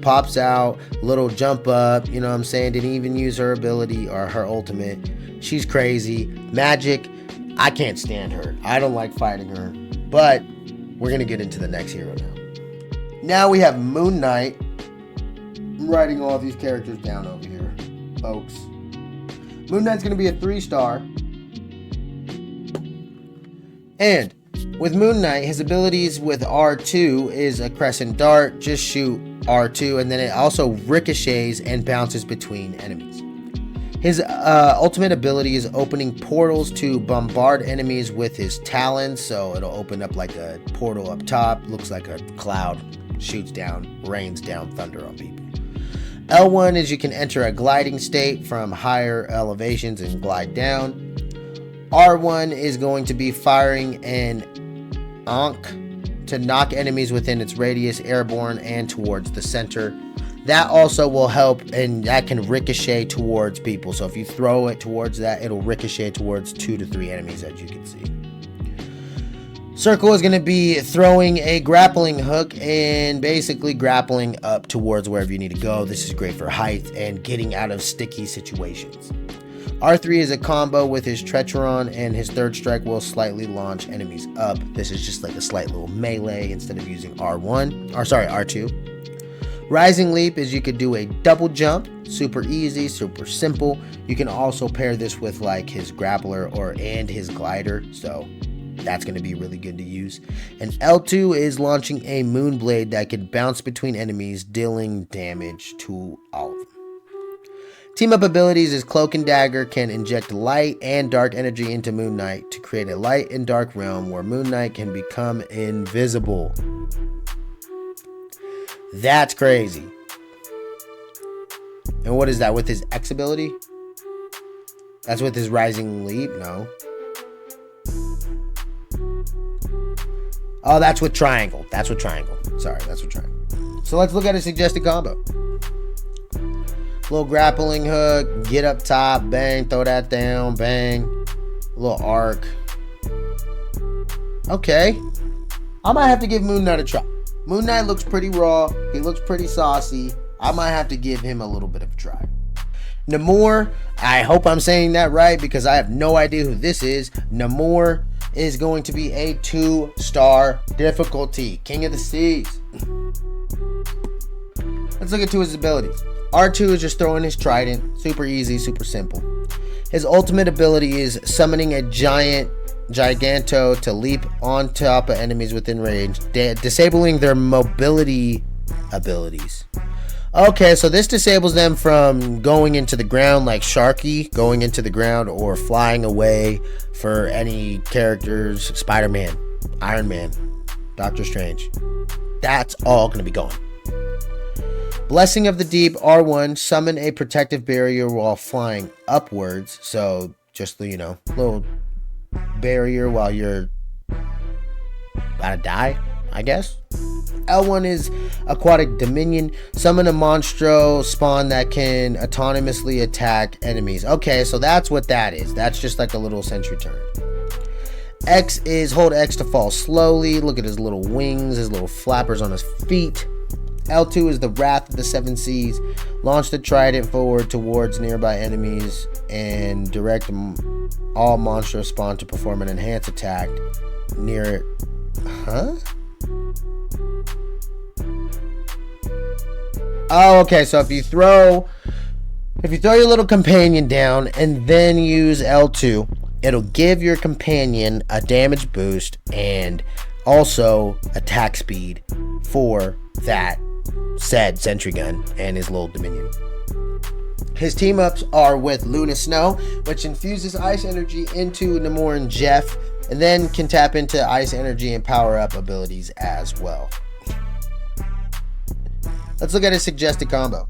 Pops out, little jump up, you know what I'm saying? Didn't even use her ability or her ultimate. She's crazy. Magik, I can't stand her. I don't like fighting her. But, we're going to get into the next hero now. Now we have MoonNight. I'm writing all these characters down over here, folks. MoonNight's going to be a 3-star. And with MoonNight, his abilities with R2 is a crescent dart. Just shoot R2, and then it also ricochets and bounces between enemies. His ultimate ability is opening portals to bombard enemies with his talons. So it'll open up like a portal up top. Looks like a cloud. Shoots down, rains down thunder on people. L1 is you can enter a gliding state from higher elevations and glide down. R1 is going to be firing an Ankh to knock enemies within its radius airborne and towards the center. That also will help, and that can ricochet towards people. So if you throw it towards that, it'll ricochet towards 2 to 3 enemies, as you can see. Circle is going to be throwing a grappling hook and basically grappling up towards wherever you need to go. This is great for height and getting out of sticky situations. R3 is a combo with his Trecheron, and his third strike will slightly launch enemies up. This is just like a slight little melee instead of using R2. Rising Leap is you could do a double jump, super easy, super simple. You can also pair this with like his grappler and his glider, so that's going to be really good to use. And L2 is launching a Moonblade that can bounce between enemies, dealing damage to all of them. Team up abilities is Cloak and Dagger can inject light and dark energy into MoonNight to create a light and dark realm where MoonNight can become invisible. That's crazy. And what is that with his X ability? That's with his Rising Leap? No. Oh, that's with Triangle. That's with Triangle. Sorry, that's with Triangle. So let's look at a suggested combo. Little grappling hook, get up top, bang, throw that down, bang. A little arc. Okay. I might have to give MoonNight a try. MoonNight looks pretty raw. He looks pretty saucy. I might have to give him a little bit of a try. Namor, I hope I'm saying that right because I have no idea who this is. Namor is going to be a 2-star difficulty. King of the Seas. Let's look at two of his abilities. R2 is just throwing his trident. Super easy, super simple. His ultimate ability is summoning a Giganto to leap on top of enemies within range, disabling their mobility abilities. Okay, so this disables them from going into the ground like Sharky, going into the ground, or flying away for any characters, Spider-Man, Iron Man, Doctor Strange. That's all going to be gone. Blessing of the Deep, R1, summon a protective barrier while flying upwards. So just, little barrier while you're about to die, I guess. L1 is Aquatic Dominion. Summon a Monstro spawn that can autonomously attack enemies. Okay, so that's what that is. That's just like a little sentry turn. X is hold X to fall slowly. Look at his little wings, his little flappers on his feet. L2 is the Wrath of the Seven Seas. Launch the trident forward towards nearby enemies and direct all monsters spawn to perform an enhanced attack near it. Huh? Oh, okay. So if you throw your little companion down and then use L2, it'll give your companion a damage boost and also attack speed for that said sentry gun and his little dominion. His team ups are with Luna Snow, which infuses ice energy into Namor and Jeff, and then can tap into ice energy and power up abilities as well. Let's look at his suggested combo.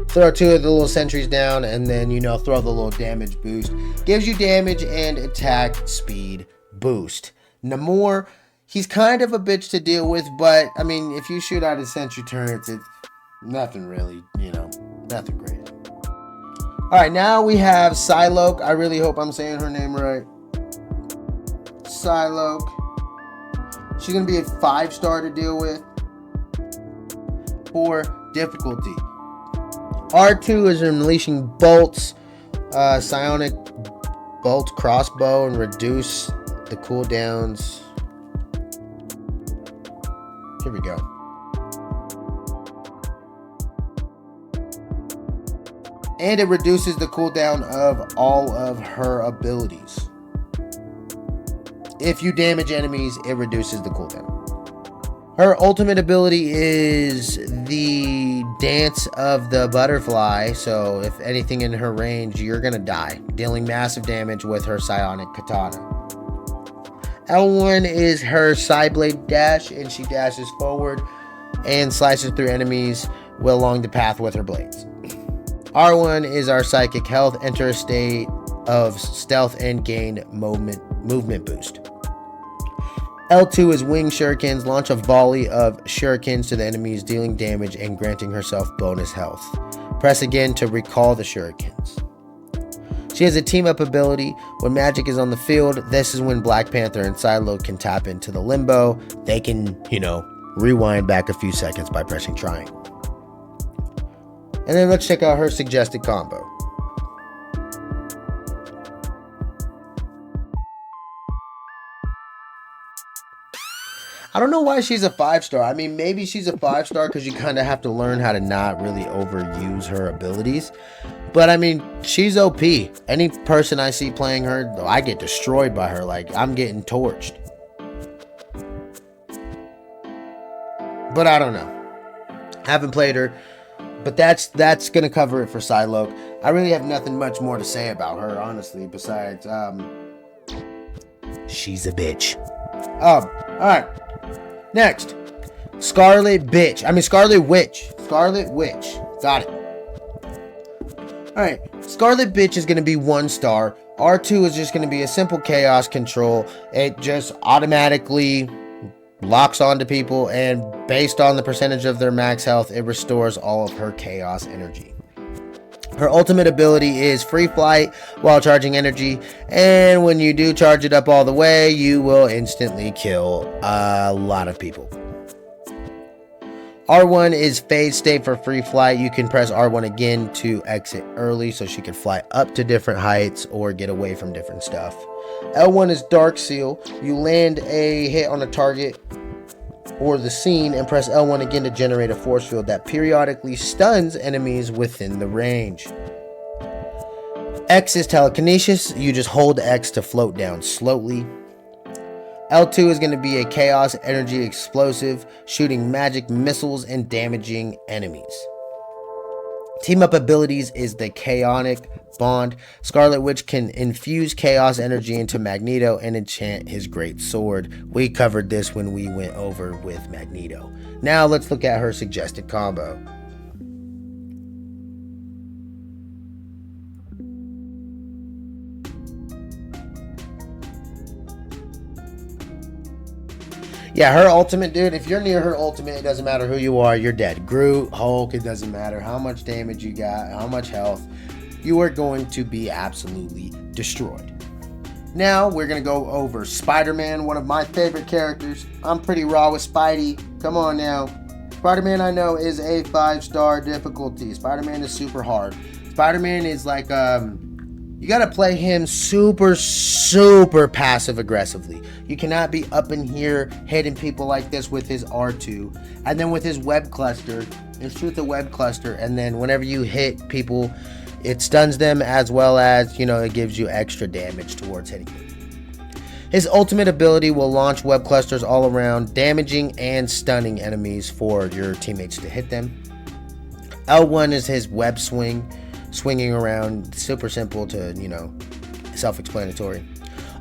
Throw two of the little sentries down and then, throw the little damage boost. Gives you damage and attack speed boost. Namor, he's kind of a bitch to deal with, but, if you shoot out his sentry turrets, it's nothing really, nothing great. Alright, now we have Psyloke. I really hope I'm saying her name right. Psyloke. She's going to be a 5-star to deal with. For difficulty. R2 is unleashing bolts, psionic bolt crossbow, and reduce the cooldowns. Here we go. And it reduces the cooldown of all of her abilities. If you damage enemies, it reduces the cooldown. Her ultimate ability is the Dance of the Butterfly, so if anything in her range, you're gonna die, dealing massive damage with her psionic katana. L1 is her Psyblade dash, and she dashes forward and slices through enemies along the path with her blades. R1 is our Psychic Health, enter a state of stealth and gain movement boost. L2 is Wing Shurikens, launch a volley of shurikens to the enemies, dealing damage and granting herself bonus health. Press again to recall the shurikens. She has a team-up ability. When Magik is on the field, this is when Black Panther and Psyloke can tap into the limbo. They can, rewind back a few seconds by pressing triangle. And then let's check out her suggested combo. I don't know why she's a 5-star. I mean, maybe she's a 5-star because you kind of have to learn how to not really overuse her abilities. But I mean, she's OP. Any person I see playing her, I get destroyed by her. Like, I'm getting torched. But I don't know. Haven't played her. But that's going to cover it for Psyloke. I really have nothing much more to say about her, honestly, besides, she's a bitch. Alright. Next, Scarlet Witch. Scarlet Witch. Got it. Alright, Scarlet Witch is going to be 1 star. R2 is just going to be a simple chaos control. It just automatically locks onto people, and based on the percentage of their max health, it restores all of her chaos energy. Her ultimate ability is free flight while charging energy, and when you do charge it up all the way, you will instantly kill a lot of people. R1 is phase state for free flight. You can press R1 again to exit early so she can fly up to different heights or get away from different stuff. L1 is dark seal. You land a hit on a target or the scene and press L1 again to generate a force field that periodically stuns enemies within the range. X is telekinesis. You just hold X to float down slowly. L2 is going to be a chaos energy explosive, shooting magic missiles and damaging enemies. Team up abilities is the chaotic bond. Scarlet Witch can infuse chaos energy into Magneto and enchant his great sword. We covered this when we went over with Magneto. Now let's look at her suggested combo. Yeah, her ultimate, dude, if you're near her ultimate, it doesn't matter who you are, you're dead. Groot, Hulk, it doesn't matter how much damage you got, how much health, you are going to be absolutely destroyed. Now, we're going to go over Spider-Man, one of my favorite characters. I'm pretty raw with Spidey. Come on now. Spider-Man, I know, is a 5-star difficulty. Spider-Man is super hard. Spider-Man is like, you gotta play him super passive aggressively. You cannot be up in here hitting people like this with his R2. And then with his web cluster, you shoot the web cluster, and then whenever you hit people, it stuns them as well as, it gives you extra damage towards hitting them. His ultimate ability will launch web clusters all around, damaging and stunning enemies for your teammates to hit them. L1 is his web swing. Swinging around, super simple to, self-explanatory.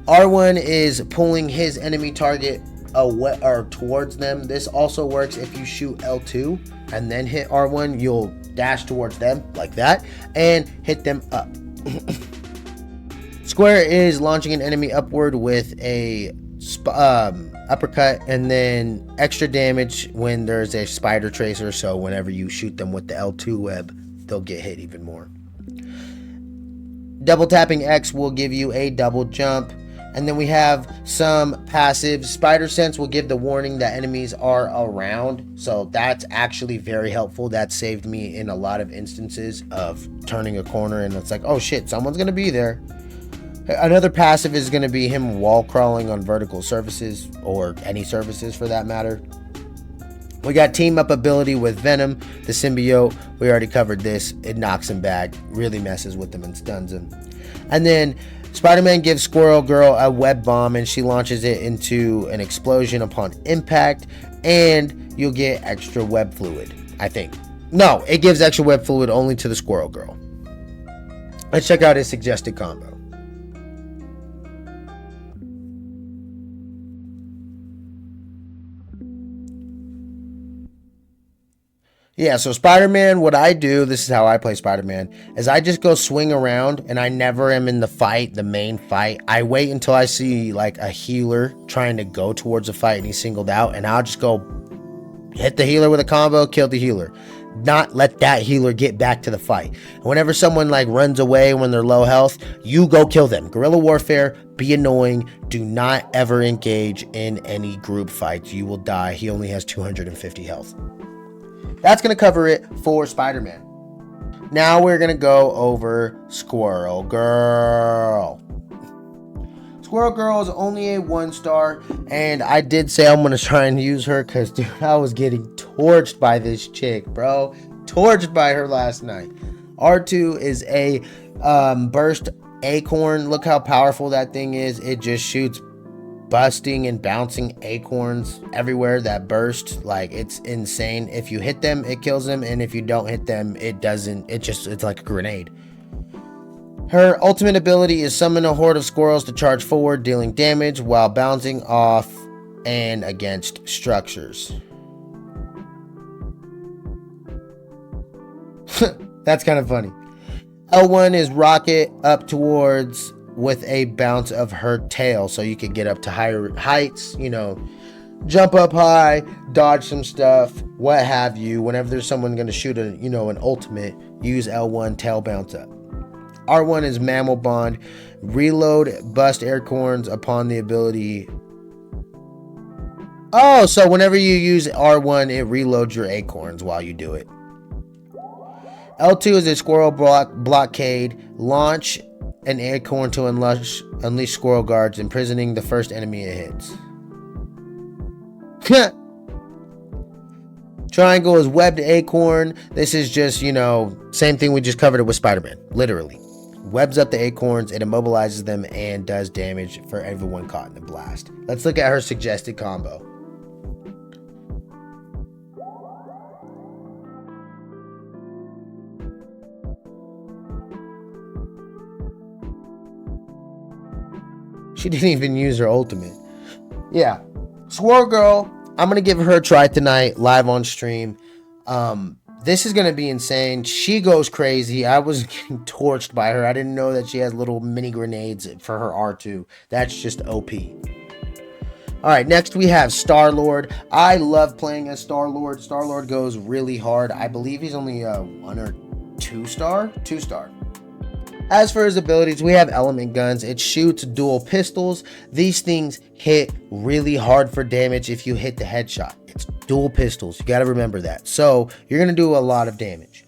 R1 is pulling his enemy target towards them. This also works if you shoot L2 and then hit R1, you'll dash towards them like that and hit them up. Square is launching an enemy upward with a uppercut and then extra damage when there's a spider tracer, so whenever you shoot them with the L2 web, they'll get hit even more. Double tapping X will give you a double jump. And then we have some passives. Spider Sense will give the warning that enemies are around. So that's actually very helpful. That saved me in a lot of instances of turning a corner and it's like, oh shit, someone's going to be there. Another passive is going to be him wall crawling on vertical surfaces, or any surfaces for that matter. We got team up ability with Venom, the symbiote. We already covered this. It knocks him back, really messes with him and stuns him. And then Spider-Man gives Squirrel Girl a web bomb and she launches it into an explosion upon impact, and you'll get extra web fluid, I think. No, it gives extra web fluid only to the Squirrel Girl. Let's check out his suggested combo. Yeah, so Spider-Man, what I do, this is how I play Spider-Man, is I just go swing around and I never am in the fight, the main fight. I wait until I see like a healer trying to go towards a fight and he's singled out, and I'll just go hit the healer with a combo, kill the healer. not let that healer get back to the fight. Whenever someone like runs away when they're low health, you go kill them. Guerrilla warfare, be annoying. Do not ever engage in any group fights. You will die. He only has 250 health. That's going to cover it for Spider-Man. Now we're going to go over Squirrel Girl. Squirrel Girl is only a 1-star, and I did say I'm going to try and use her because, dude, I was getting torched by this chick, bro. Torched by her last night. R2 is a burst acorn. Look how powerful that thing is. It just shoots busting and bouncing acorns everywhere that burst. Like, it's insane. If you hit them, it kills them, and if you don't hit them, it doesn't. It's like a grenade. Her ultimate ability is summon a horde of squirrels to charge forward, dealing damage while bouncing off and against structures. That's kind of funny. L1 is rocket up towards with a bounce of her tail, so you can get up to higher heights, you know, jump up high, dodge some stuff, what have you. Whenever there's someone going to shoot a, you know, an ultimate, use L1 tail bounce up. R1 is mammal bond. Reload bust acorns upon the ability. Oh, so whenever you use R1, it reloads your acorns while you do it. L2 is a squirrel blockade. Launch an acorn to unleash squirrel guards, imprisoning the first enemy it hits. Triangle is webbed acorn. This is just, you know, same thing we just covered it with Spider-Man. Literally. Webs up the acorns, it immobilizes them, and does damage for everyone caught in the blast. Let's look at her suggested combo. She didn't even use her ultimate. Yeah. Squirrel Girl, I'm going to give her a try tonight, live on stream. This is going to be insane. She goes crazy. I was getting torched by her. I didn't know that she has little mini grenades for her R2. That's just OP. All right, next we have Star-Lord. I love playing as Star-Lord. Star-Lord goes really hard. I believe he's only a 1 or 2-star? 2-star. As for his abilities, we have element guns. It shoots dual pistols. These things hit really hard for damage if you hit the headshot. It's dual pistols. You got to remember that. So you're going to do a lot of damage.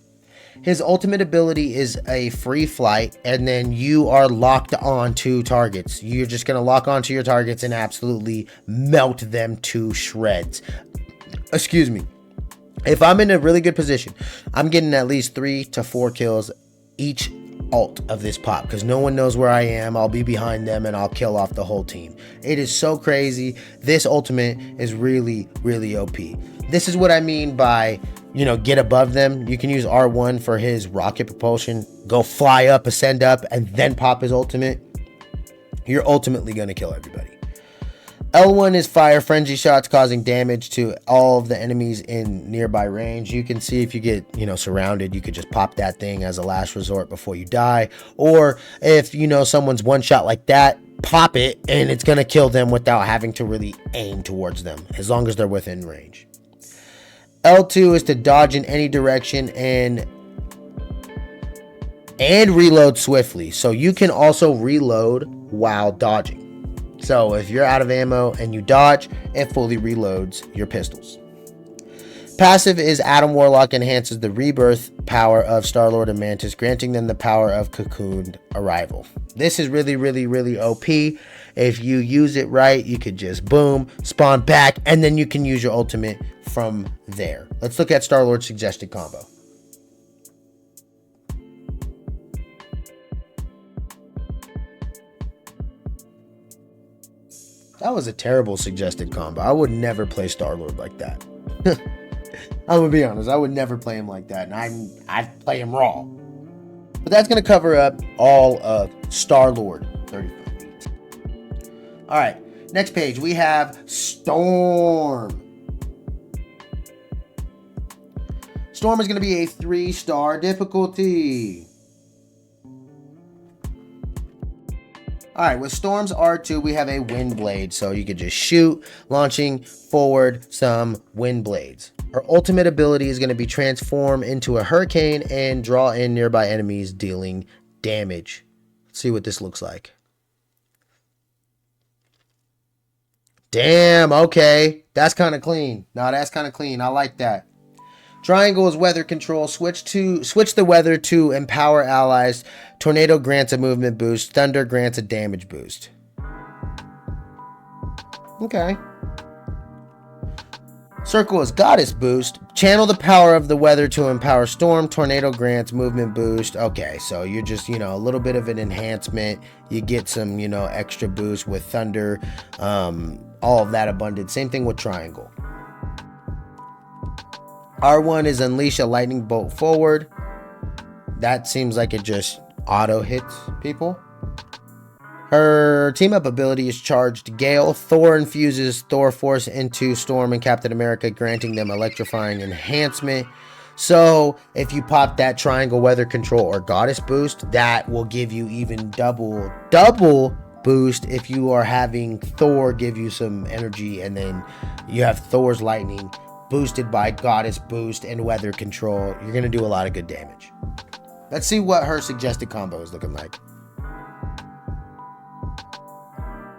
His ultimate ability is a free flight, and then you are locked on to targets. You're just going to lock onto your targets and absolutely melt them to shreds. Excuse me. If I'm in a really good position, I'm getting at least 3 to 4 kills each ult of this pop, because no one knows where I am. I'll be behind them and I'll kill off the whole team. It is so crazy. This ultimate is really, really OP. This is what I mean by, you know, get above them. You can use R1 for his rocket propulsion, go fly up, ascend up, and then pop his ultimate. You're ultimately going to kill everybody. L1 is fire frenzy shots, causing damage to all of the enemies in nearby range. You can see if you get, you know, surrounded, you could just pop that thing as a last resort before you die. Or if, you know, someone's one shot like that, pop it and it's going to kill them without having to really aim towards them, as long as they're within range. L2 is to dodge in any direction and reload swiftly. So you can also reload while dodging. So if you're out of ammo and you dodge, it fully reloads your pistols. Passive is Adam Warlock enhances the rebirth power of Star-Lord and Mantis, granting them the power of cocooned arrival. This is really, really, really OP. If you use it right, you could just boom, spawn back, and then you can use your ultimate from there. Let's look at Star-Lord's suggested combo. That was a terrible suggested combo. I would never play Star-Lord like that. I'm gonna be honest, I would never play him like that, and I'd play him raw. But that's gonna cover up all of Star-Lord 35. Alright, next page we have Storm. Storm is gonna be a 3-star difficulty. Alright, with Storm's R2, we have a wind blade, so you could just shoot, launching forward some wind blades. Her ultimate ability is going to be transform into a hurricane and draw in nearby enemies, dealing damage. Let's see what this looks like. Damn, okay. That's kind of clean. No, that's kind of clean. I like that. Triangle is weather control. Switch the weather to empower allies. Tornado grants a movement boost. Thunder grants a damage boost. Okay. Circle is goddess boost. Channel the power of the weather to empower storm. Tornado grants movement boost. Okay, so you're just, a little bit of an enhancement. You get some, extra boost with thunder. All of that abundant. Same thing with triangle. R1 is unleash a lightning bolt forward. That seems like it just auto hits people. Her team up ability is charged Gale. Thor infuses Thor Force into Storm and Captain America, granting them electrifying enhancement. So if you pop that triangle weather control or goddess boost, that will give you even double boost if you are having Thor give you some energy, and then you have Thor's lightning boosted by goddess boost and weather control. You're going to do a lot of good damage. Let's see what her suggested combo is looking like.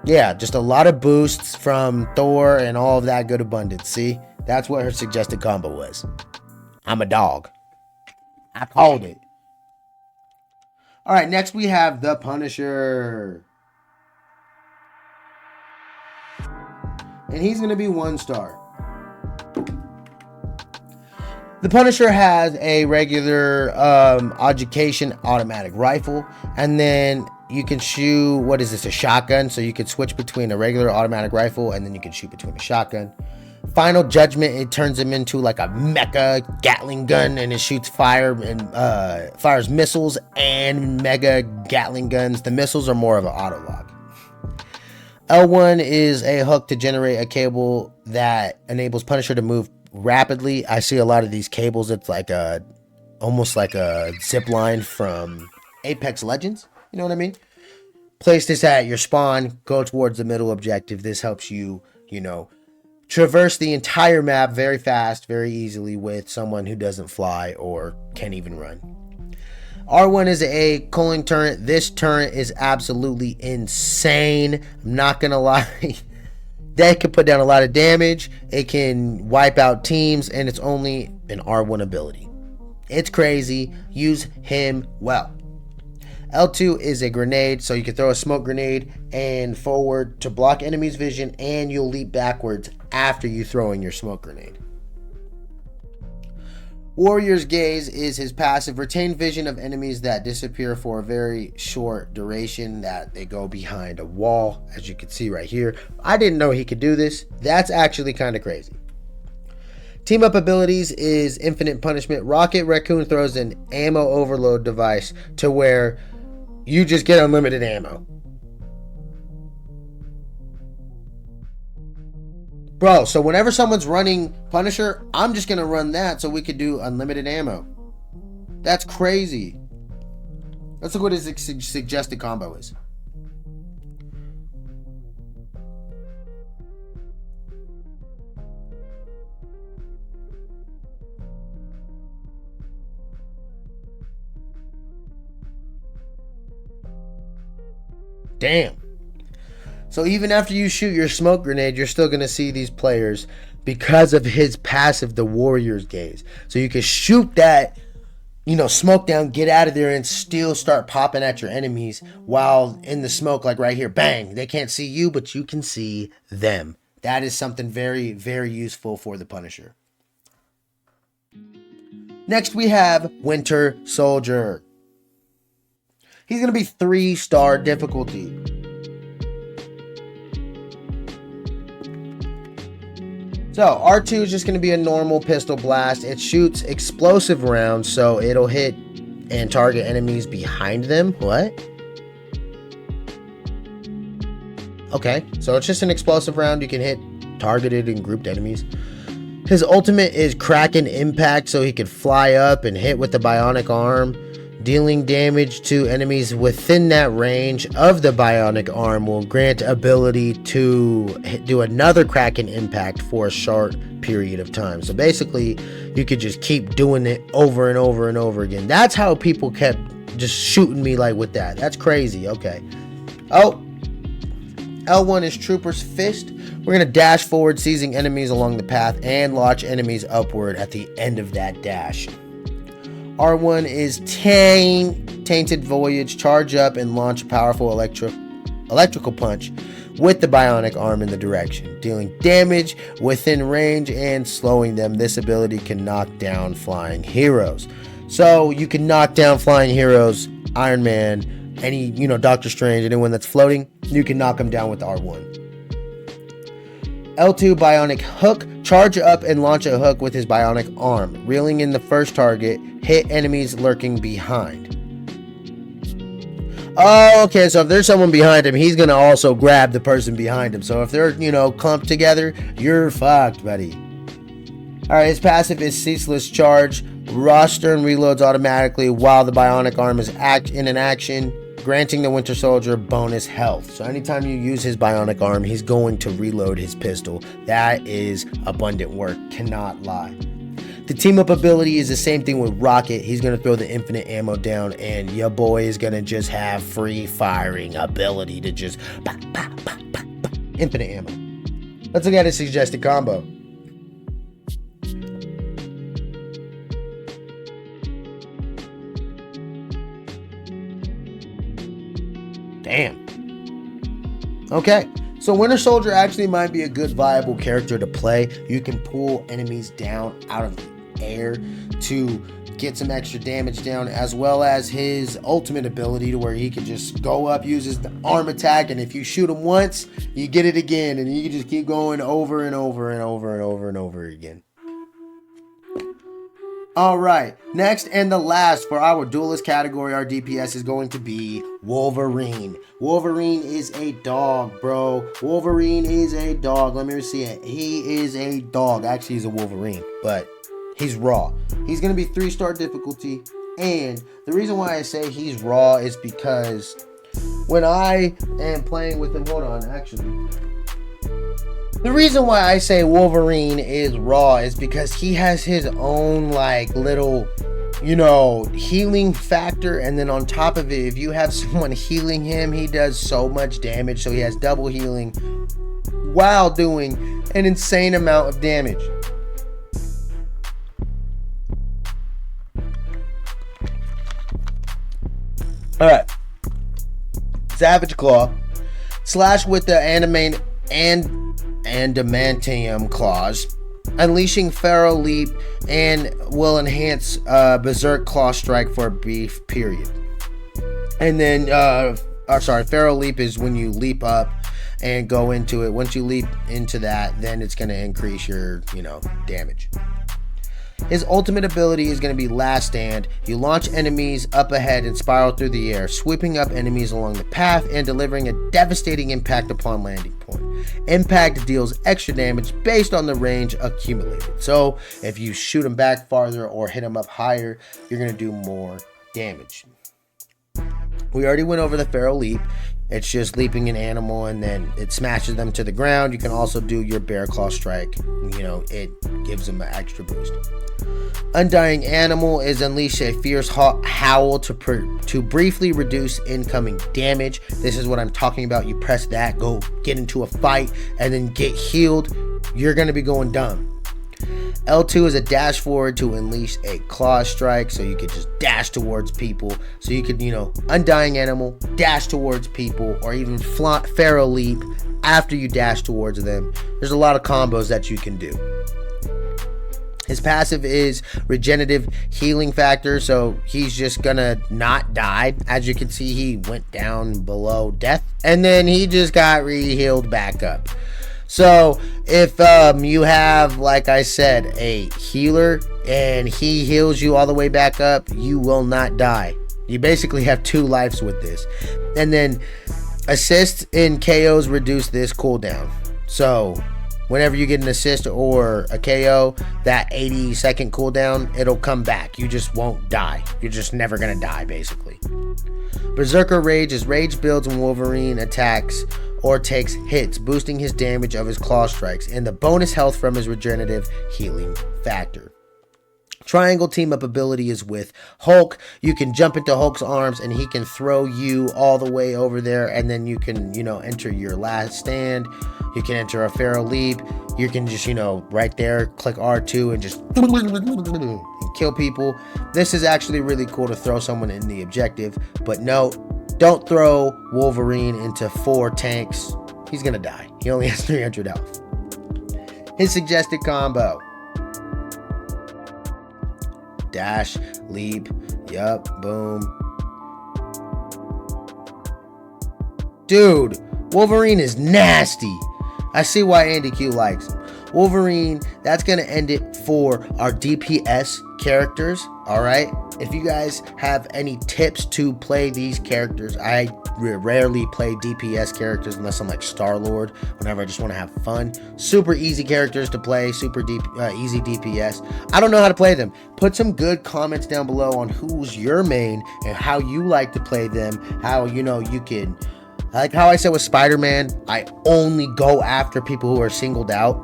Yeah, just a lot of boosts from Thor and all of that good abundance. See, that's what her suggested combo was. I'm a dog. I called it. All right, next we have the Punisher. And he's going to be 1 star. The Punisher has a regular education automatic rifle, and then you can shoot, what is this, a shotgun? So you can switch between a regular automatic rifle, and then you can shoot between a shotgun. Final Judgment, it turns him into like a mecha Gatling gun, and it shoots fire and fires missiles and mega Gatling guns. The missiles are more of an auto lock. L1 is a hook to generate a cable that enables Punisher to move rapidly. I see a lot of these cables. It's like almost like a zip line from Apex Legends. You know what I mean? Place this at your spawn. Go towards the middle objective. This helps you, traverse the entire map very fast, very easily with someone who doesn't fly or can't even run. R1 is a culling turret. This turret is absolutely insane. I'm not gonna lie. That can put down a lot of damage. It can wipe out teams, and it's only an R1 ability. It's crazy. Use him well. L2 is a grenade, so you can throw a smoke grenade and forward to block enemies' vision, and you'll leap backwards after you throw in your smoke grenade. Warrior's Gaze is his passive. Retain vision of enemies that disappear for a very short duration, that they go behind a wall, as you can see right here. I didn't know he could do this. That's actually kind of crazy. Team up abilities is Infinite Punishment. Rocket Raccoon throws an ammo overload device to where you just get unlimited ammo. Bro, so whenever someone's running Punisher, I'm just going to run that so we could do unlimited ammo. That's crazy. Let's look what his suggested combo is. Damn. So even after you shoot your smoke grenade, you're still going to see these players because of his passive, the Warrior's Gaze. So you can shoot that, smoke down, get out of there, and still start popping at your enemies while in the smoke, like right here. Bang! They can't see you, but you can see them. That is something very, very useful for the Punisher. Next, we have Winter Soldier. He's going to be 3-star difficulty. So, R2 is just going to be a normal pistol blast. It shoots explosive rounds, so it'll hit and target enemies behind them. What? Okay, so it's just an explosive round. You can hit targeted and grouped enemies. His ultimate is Kraken Impact, so he can fly up and hit with the bionic arm. Dealing damage to enemies within that range of the bionic arm will grant ability to do another Kraken impact for a short period of time. So basically, you could just keep doing it over and over and over again. That's how people kept just shooting me like with that. That's crazy. Okay. Oh, L1 is Trooper's Fist. We're going to dash forward, seizing enemies along the path, and launch enemies upward at the end of that dash. R1 is Tainted Voyage. Charge up and launch a powerful electrical punch with the bionic arm in the direction, dealing damage within range and slowing them. This ability can knock down flying heroes. So you can knock down flying heroes, Iron Man, any, Doctor Strange, anyone that's floating, you can knock them down with the R1. L2 Bionic Hook. Charge up and launch a hook with his bionic arm, reeling in the first target, hit enemies lurking behind. Oh, okay, so if there's someone behind him, he's gonna also grab the person behind him. So if they're, clumped together, you're fucked, buddy. Alright, his passive is Ceaseless Charge. Roster and reloads automatically while the bionic arm is in an action, granting the Winter Soldier bonus health. So anytime you use his bionic arm, he's going to reload his pistol. That is abundant work, cannot lie. The team up ability is the same thing with Rocket. He's going to throw the infinite ammo down, and your boy is going to just have free firing ability to just pop, pop, pop, pop, pop. Infinite ammo. Let's look at his suggested combo. Damn. Okay, so Winter Soldier actually might be a good viable character to play. You can pull enemies down out of the air to get some extra damage down, as well as his ultimate ability to where he can just go up, uses the arm attack, and if you shoot him once, you get it again, and you can just keep going over and over and over and over and over again. Alright, next and the last for our duelist category, our DPS, is going to be Wolvorine. Wolvorine is a dog, bro. Wolvorine is a dog. Let me see it. He is a dog. Actually, he's a Wolverine, but he's raw. He's going to be 3-star difficulty, and the reason why I say he's raw is because when I am playing with him, hold on, actually. The reason why I say Wolvorine is raw is because he has his own little, healing factor, and then on top of it, if you have someone healing him, he does so much damage, so he has double healing while doing an insane amount of damage. Alright. Savage Claw. Slash with the Adamantium Claws, unleashing Feral Leap, and will enhance Berserk Claw Strike for a brief period. And then, Feral Leap is when you leap up and go into it. Once you leap into that, then it's going to increase your, damage. His ultimate ability is going to be Last Stand. You launch enemies up ahead and spiral through the air, sweeping up enemies along the path and delivering a devastating impact upon landing point. Impact deals extra damage based on the range accumulated. So if you shoot him back farther or hit him up higher, you're going to do more damage. We already went over the Feral Leap. It's just leaping an animal and then it smashes them to the ground. You can also do your Bear Claw Strike. It gives them an extra boost. Undying Animal is unleash a fierce howl to briefly reduce incoming damage. This is what I'm talking about. You press that, go get into a fight, and then get healed. You're going to be going dumb. L2 is a dash forward to unleash a claw strike, so you could just dash towards people. So you could, Undying Animal, dash towards people, or even Feral Leap after you dash towards them. There's a lot of combos that you can do. His passive is Regenerative Healing Factor, so he's just gonna not die. As you can see, he went down below death, and then he just got re-healed back up. So if you have, like I said, a healer and he heals you all the way back up, you will not die. You basically have 2 lives with this. And then assists in KOs reduce this cooldown. So whenever you get an assist or a KO, that 80-second cooldown, it'll come back. You just won't die. You're just never gonna die, basically. Berserker Rage is rage builds when Wolverine attacks or takes hits, boosting his damage of his claw strikes and the bonus health from his regenerative healing factor. Triangle team up ability is with Hulk. You can jump into Hulk's arms and he can throw you all the way over there, and then you can, enter your last stand. You can enter a Pharaoh leap. You can just, right there, click R2 and just and kill people. This is actually really cool to throw someone in the objective, but no, don't throw Wolverine into 4 tanks. He's gonna die. He only has 300 health. His suggested combo: dash, leap, yup, boom. Dude, Wolverine is nasty. I see why Andy Q likes him. Wolverine, that's going to end it for our DPS characters, alright? If you guys have any tips to play these characters, I rarely play DPS characters unless I'm like Star-Lord, whenever I just want to have fun. Super easy characters to play, super easy DPS. I don't know how to play them. Put some good comments down below on who's your main and how you like to play them, how, you can... Like how I said with Spider-Man, I only go after people who are singled out.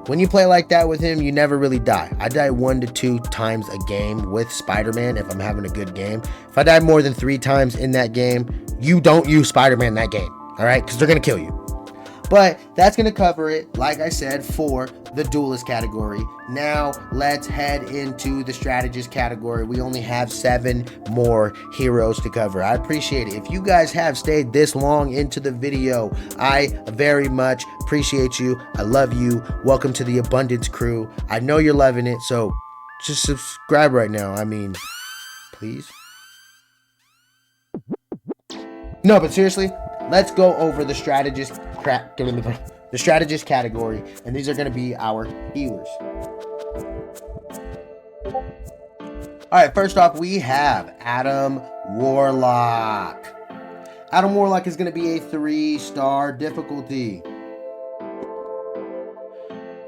When you play like that with him, you never really die. I die 1 to 2 times a game with Spider-Man if I'm having a good game. If I die more than 3 times in that game, you don't use Spider-Man that game, all right? Because they're going to kill you. But that's going to cover it, like I said, for the duelist category. Now, let's head into the strategist category. We only have 7 more heroes to cover. I appreciate it. If you guys have stayed this long into the video, I very much appreciate you. I love you. Welcome to the Abundance crew. I know you're loving it, so just subscribe right now. I mean, please. No, but seriously, let's go over the strategist category, and these are going to be our healers. Alright, first off, we have Adam Warlock. Adam Warlock is going to be a 3-star difficulty.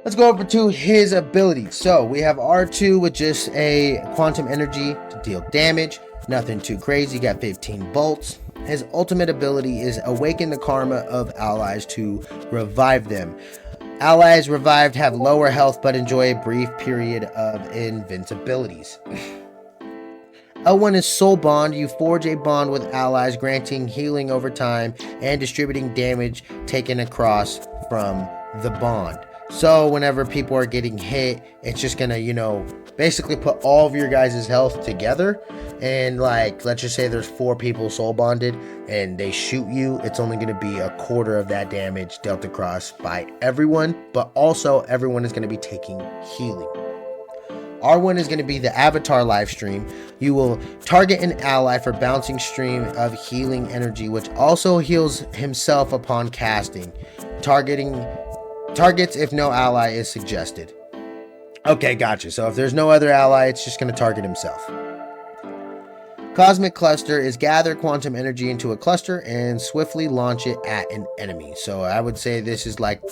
Let's go over to his abilities. So, we have R2 with just a quantum energy to deal damage. Nothing too crazy. Got 15 bolts. His ultimate ability is awaken the karma of allies to revive them. Allies revived have lower health but enjoy a brief period of invincibilities. L1 is soul bond. You forge a bond with allies, granting healing over time and distributing damage taken across from the bond. So whenever people are getting hit, it's just gonna, basically put all of your guys' health together. And like, let's just say there's 4 people soul bonded and they shoot you. It's only gonna be a quarter of that damage dealt across by everyone, but also everyone is gonna be taking healing. R1 is going to be the Avatar live stream. You will target an ally for bouncing stream of healing energy, which also heals himself upon casting. Targets if no ally is suggested. Okay, gotcha. So if there's no other ally, it's just going to target himself. Cosmic Cluster is gather quantum energy into a cluster and swiftly launch it at an enemy. So I would say this is like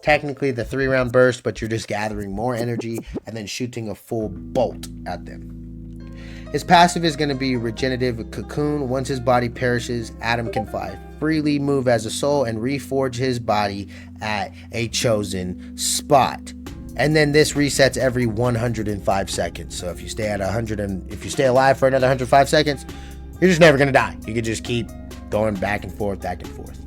technically the 3-round burst, but you're just gathering more energy and then shooting a full bolt at them. His passive is going to be Regenerative Cocoon. Once his body perishes, Adam can fly freely, move as a soul, and reforge his body at a chosen spot. And then this resets every 105 seconds. So if you stay at 100 and if you stay alive for another 105 seconds, you're just never going to die. You can just keep going back and forth, back and forth.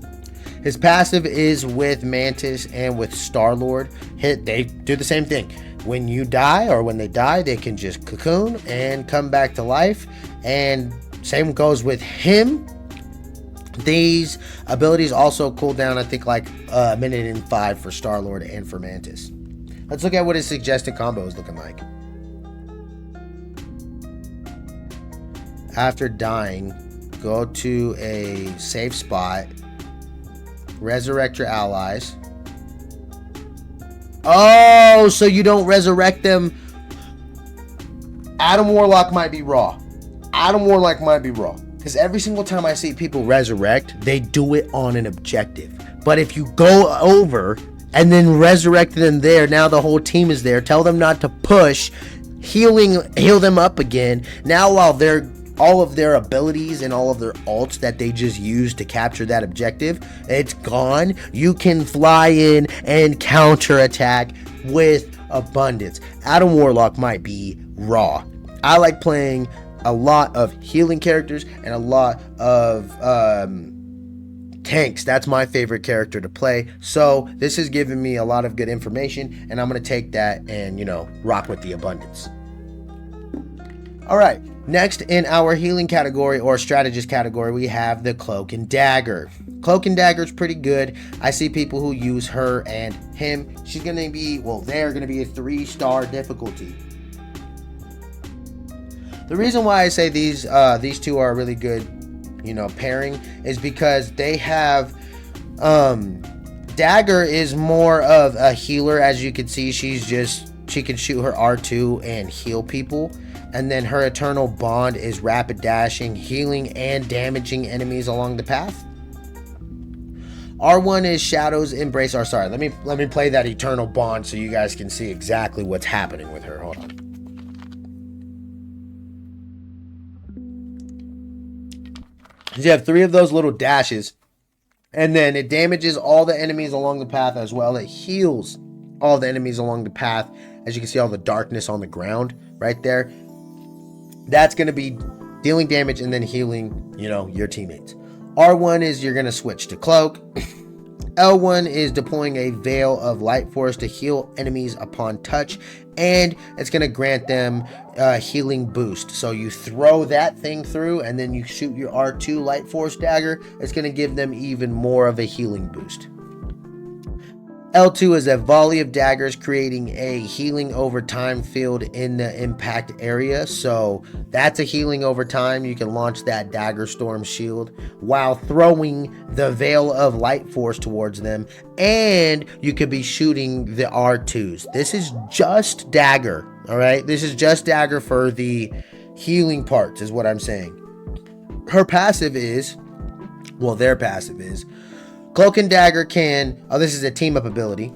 His passive is with Mantis and with Star-Lord. They do the same thing. When you die or when they die, they can just cocoon and come back to life. And same goes with him. These abilities also cool down, I think, like a minute and 5 for Star-Lord and for Mantis. Let's look at what his suggested combo is looking like. After dying, go to a safe spot. Resurrect your allies. Oh, so you don't resurrect them. Adam Warlock might be raw. Adam Warlock might be raw. Because every single time I see people resurrect, they do it on an objective. But if you go over and then resurrect them there. Now the whole team is there. Tell them not to push. Heal them up again. Now while they're all of their abilities and all of their ults that they just used to capture that objective, it's gone. You can fly in and counterattack with abundance. Adam Warlock might be raw. I like playing a lot of healing characters and a lot of tanks. That's my favorite character to play. So this has given me a lot of good information, and I'm going to take that and, rock with the abundance. All right. Next in our healing category or strategist category, we have the Cloak and Dagger. Cloak and Dagger is pretty good. I see people who use her and him. She's going to be, they're going to be a 3-star difficulty. The reason why I say these two are a really good, pairing is because they have, Dagger is more of a healer. As you can see, she can shoot her R2 and heal people. And then her eternal bond is rapid dashing, healing, and damaging enemies along the path. R1 is Shadow's Embrace. Sorry, let me play that eternal bond so you guys can see exactly what's happening with her. Hold on. You have 3 of those little dashes, and then it damages all the enemies along the path as well. It heals all the enemies along the path. As you can see, all the darkness on the ground right there. That's going to be dealing damage and then healing, your teammates. R1 is you're going to switch to Cloak. L1 is deploying a Veil of Light Force to heal enemies upon touch, and it's going to grant them a healing boost. So you throw that thing through and then you shoot your R2 Light Force dagger. It's going to give them even more of a healing boost. L2 is a volley of daggers, creating a healing over time field in the impact area. So that's a healing over time. You can launch that dagger storm shield while throwing the Veil of Light Force towards them. And you could be shooting the R2s. This is just dagger. All right. This is just dagger for the healing parts is what I'm saying. Her passive is, their passive is, Cloak and Dagger this is a team up ability.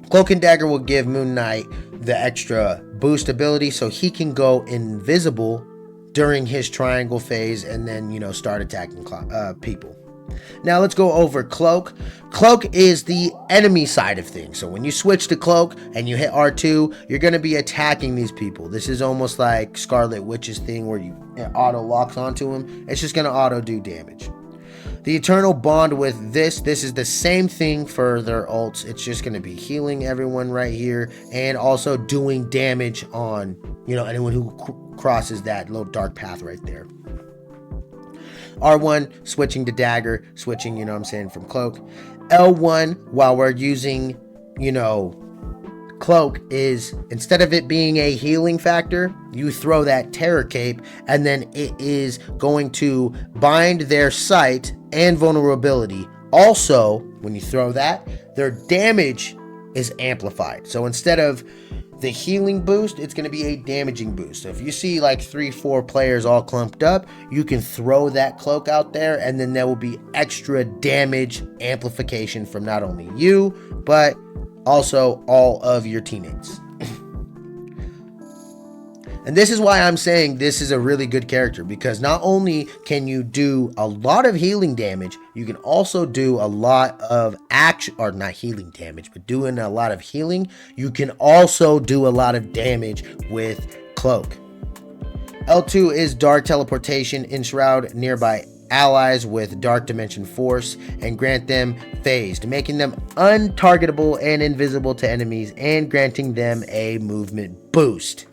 Cloak and Dagger will give MoonNight the extra boost ability so he can go invisible during his triangle phase and then, start attacking people. Now let's go over Cloak. Cloak is the enemy side of things. So when you switch to Cloak and you hit R2, you're going to be attacking these people. This is almost like Scarlet Witch's thing where it auto locks onto him. It's just going to auto do damage. The Eternal Bond with this is the same thing for their ults. It's just going to be healing everyone right here and also doing damage on, anyone who crosses that little dark path right there. R1, switching to Dagger, switching, from Cloak. L1, while we're using, Cloak, is instead of it being a healing factor, you throw that Terror Cape and then it is going to bind their sight and vulnerability. Also, when you throw that, their damage is amplified. So instead of the healing boost, it's going to be a damaging boost. So if you see like 3-4 players all clumped up, you can throw that Cloak out there and then there will be extra damage amplification from not only you, but also all of your teammates. And this is why I'm saying this is a really good character, because not only can you do a lot of healing damage, you can also do a lot of action, or not healing damage, but doing a lot of healing. You can also do a lot of damage with Cloak. L2 is Dark Teleportation, enshroud nearby allies with Dark Dimension Force and grant them phased, making them untargetable and invisible to enemies and granting them a movement boost.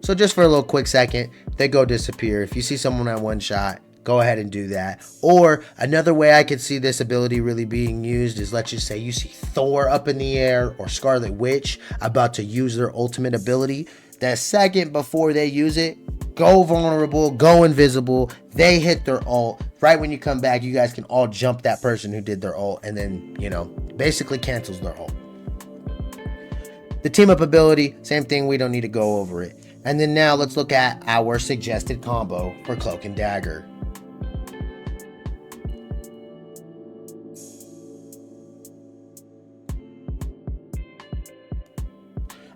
So just for a little quick second, they go disappear. If you see someone at one shot, go ahead and do that. Or another way I could see this ability really being used is, let's just say you see Thor up in the air or Scarlet Witch about to use their ultimate ability. The second before they use it, go vulnerable, go invisible. They hit their ult. Right when you come back, you guys can all jump that person who did their ult and then, basically cancels their ult. The team up ability, same thing. We don't need to go over it. And then now let's look at our suggested combo for Cloak and Dagger.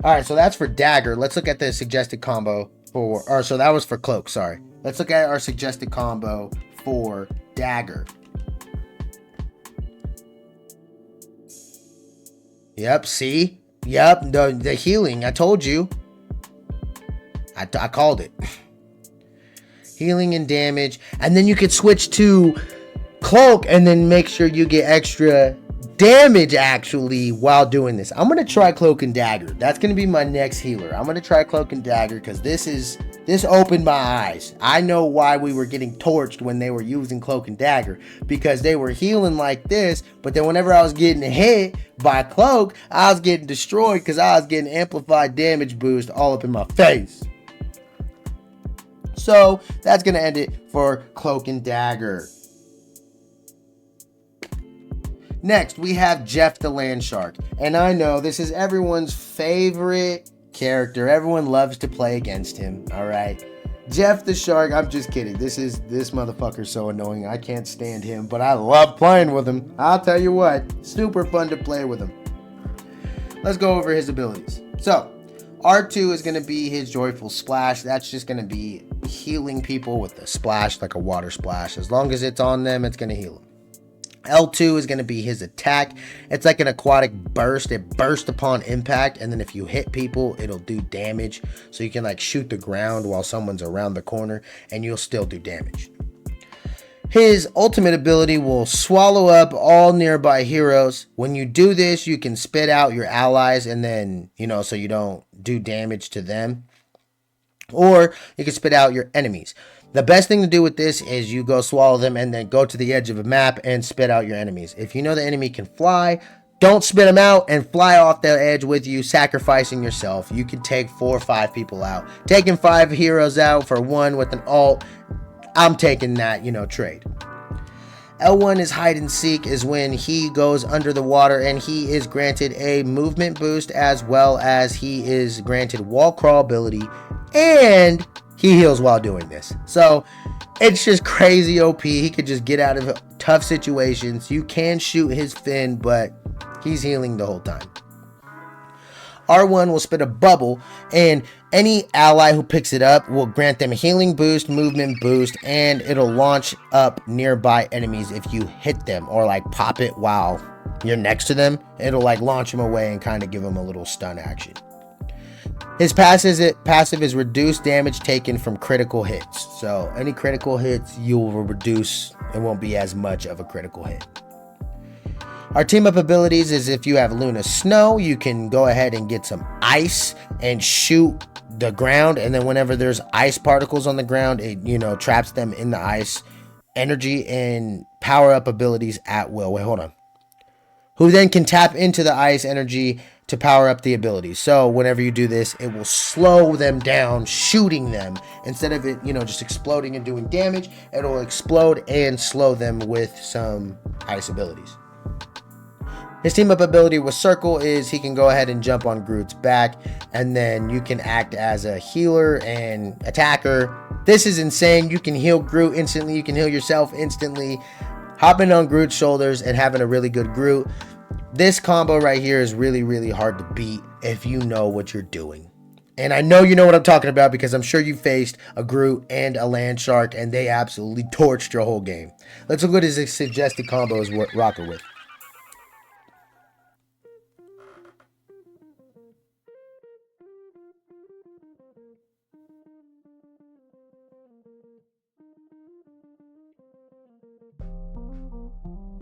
All right, so that's for Dagger. Let's look at the suggested combo so that was for Cloak, sorry. Let's look at our suggested combo for Dagger. Yep, see? Yep, the healing, I told you. I called it. Healing and damage. And then you could switch to Cloak and then make sure you get extra damage actually while doing this. I'm going to try Cloak and Dagger. That's going to be my next healer. I'm going to try Cloak and Dagger because this opened my eyes. I know why we were getting torched when they were using Cloak and Dagger, because they were healing like this, but then whenever I was getting hit by Cloak, I was getting destroyed because I was getting amplified damage boost all up in my face. So that's going to end it for Cloak and Dagger. Next, we have Jeff the Land Shark. And I know this is everyone's favorite character. Everyone loves to play against him, all right? Jeff the Shark, I'm just kidding. This motherfucker's so annoying. I can't stand him, but I love playing with him. I'll tell you what, super fun to play with him. Let's go over his abilities. So, R2 is going to be his Joyful Splash. That's just going to be healing people with a splash, like a water splash. As long as it's on them, it's going to heal them. L2 is going to be his attack. It's like an aquatic burst. It bursts upon impact, and then if you hit people, it'll do damage. So you can like shoot the ground while someone's around the corner, and you'll still do damage. His ultimate ability will swallow up all nearby heroes. When you do this, you can spit out your allies, and then, so you don't do damage to them. Or you can spit out your enemies. The best thing to do with this is you go swallow them and then go to the edge of a map and spit out your enemies. If you know the enemy can fly, don't spit them out and fly off the edge with you, sacrificing yourself. You can take 4 or 5 people out. Taking 5 heroes out for 1 with an ult, I'm taking that, trade. L1 is hide and seek, is when he goes under the water and he is granted a movement boost, as well as he is granted wall crawl ability, and he heals while doing this. So it's just crazy OP. He could just get out of tough situations. You can shoot his fin, but he's healing the whole time. R1 will spit a bubble, and any ally who picks it up will grant them healing boost, movement boost, and it'll launch up nearby enemies if you hit them or like pop it while you're next to them. It'll like launch them away and kind of give them a little stun action. His passive is reduced damage taken from critical hits. So any critical hits, you will reduce. It won't be as much of a critical hit. Our team up abilities is if you have Luna Snow, you can go ahead and get some ice and shoot the ground. And then whenever there's ice particles on the ground, it, traps them in the ice. Energy and power up abilities at will. Wait, hold on. Who then can tap into the ice energy to power up the abilities. So whenever you do this, it will slow them down, shooting them. Instead of it, just exploding and doing damage, it'll explode and slow them with some ice abilities. His team up ability with Circle is he can go ahead and jump on Groot's back, and then you can act as a healer and attacker. This is insane. You can heal Groot instantly. You can heal yourself instantly. Hopping on Groot's shoulders and having a really good Groot. This combo right here is really, really hard to beat if you know what you're doing. And I know you know what I'm talking about because I'm sure you faced a Groot and a Land Shark and they absolutely torched your whole game. Let's look at his suggested combos what rocker with.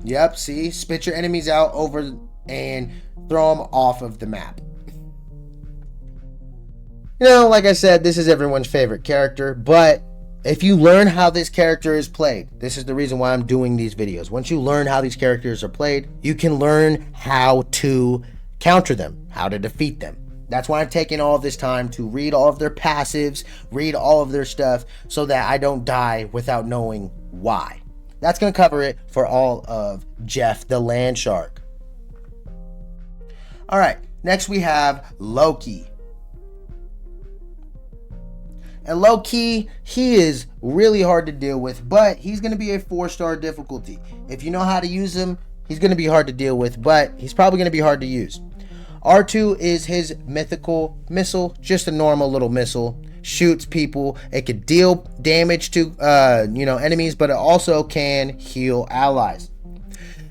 Yep, see? Spit your enemies out over and throw them off of the map. Like I said, this is everyone's favorite character, but if you learn how this character is played, this is the reason why I'm doing these videos. Once you learn how these characters are played, you can learn how to counter them, how to defeat them. That's why I've taken all of this time to read all of their passives, read all of their stuff, so that I don't die without knowing why. That's going to cover it for all of Jeff the Land Shark. All right, next we have Loki. And Loki, he is really hard to deal with, but he's going to be a 4-star difficulty. If you know how to use him, he's going to be hard to deal with, but he's probably going to be hard to use. R2 is his mythical missile, just a normal little missile. Shoots people. It could deal damage to enemies, but it also can heal allies.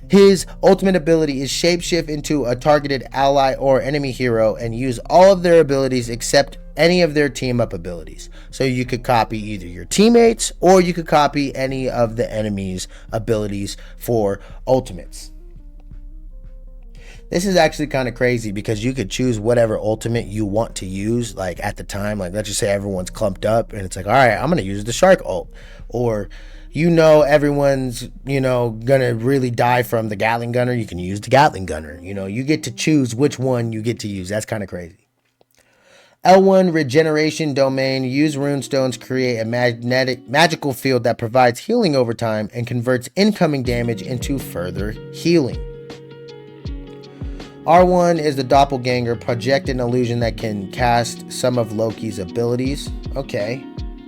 His ultimate ability is shapeshift into a targeted ally or enemy hero and use all of their abilities except any of their team up abilities. So you could copy either your teammates or you could copy any of the enemy's abilities for ultimates. This is actually kind of crazy because you could choose whatever ultimate you want to use, like at the time. Like, let's just say everyone's clumped up and it's like, all right, I'm going to use the shark ult. Or, everyone's, going to really die from the Gatling gunner. You can use the Gatling gunner. You get to choose which one you get to use. That's kind of crazy. L1 regeneration domain. Use runestones, create a magical field that provides healing over time and converts incoming damage into further healing. R1 is the doppelganger, project an illusion that can cast some of Loki's abilities. Okay,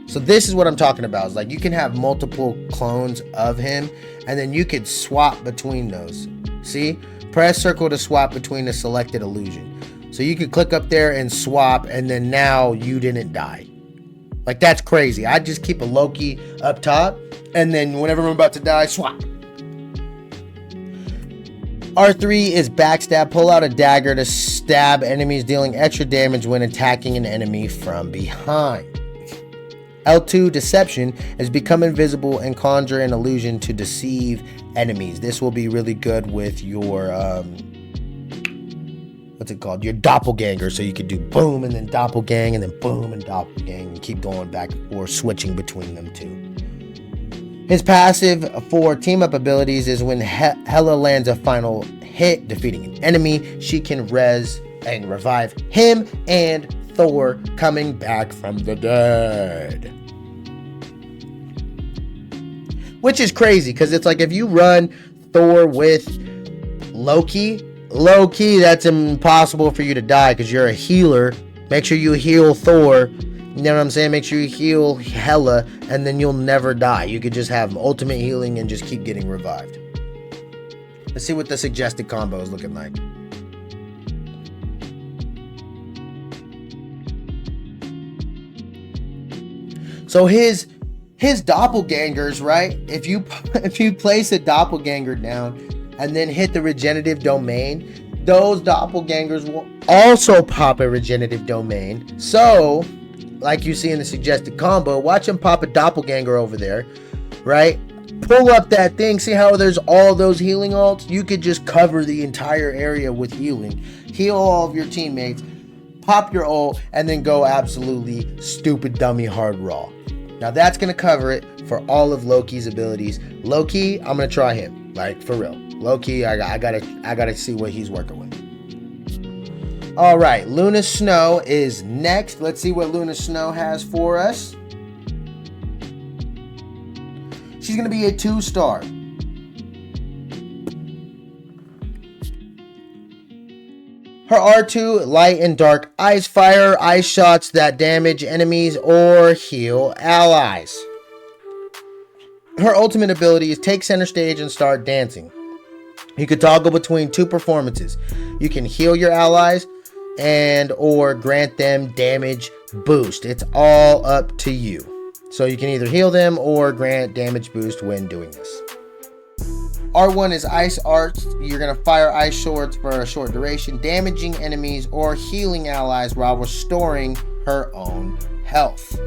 so this is what I'm talking about. It's like you can have multiple clones of him and then you could swap between those. See, press circle to swap between the selected illusion. So you could click up there and swap, and then now you didn't die. Like, that's crazy. I just keep a Loki up top and then whenever I'm about to die, swap. R3 is backstab. Pull out a dagger to stab enemies, dealing extra damage when attacking an enemy from behind. L2 deception is become invisible and conjure an illusion to deceive enemies. This will be really good with your your doppelganger. So you could do boom and then doppelgang and then boom and doppelgang and keep going back and forth, switching between them two. His passive for team-up abilities is when Hela lands a final hit, defeating an enemy, she can res and revive him and Thor coming back from the dead. Which is crazy, because it's like if you run Thor with Loki, low-key, that's impossible for you to die because you're a healer. Make sure you heal Thor. You know what I'm saying? Make sure you heal Hela, and then you'll never die. You could just have ultimate healing and just keep getting revived. Let's see what the suggested combo is looking like. So his doppelgangers, right? If you place a doppelganger down and then hit the regenerative domain, those doppelgangers will also pop a regenerative domain. So, like you see in the suggested combo, watch him pop a doppelganger over there, right? Pull up that thing. See how there's all those healing ults? You could just cover the entire area with healing. Heal all of your teammates, pop your ult, and then go absolutely stupid dummy hard raw. Now that's going to cover it for all of Loki's abilities. Loki, I'm going to try him. Like, for real. Loki, I gotta see what he's working with. All right, Luna Snow is next. Let's see what Luna Snow has for us. She's going to be a 2-star. Her R2, light and dark ice fire, ice shots that damage enemies or heal allies. Her ultimate ability is take center stage and start dancing. You can toggle between 2 performances. You can heal your allies and or grant them damage boost. It's all up to you. So you can either heal them or grant damage boost when doing this. R1 is ice arts. You're going to fire ice swords for a short duration, damaging enemies or healing allies while restoring her own health.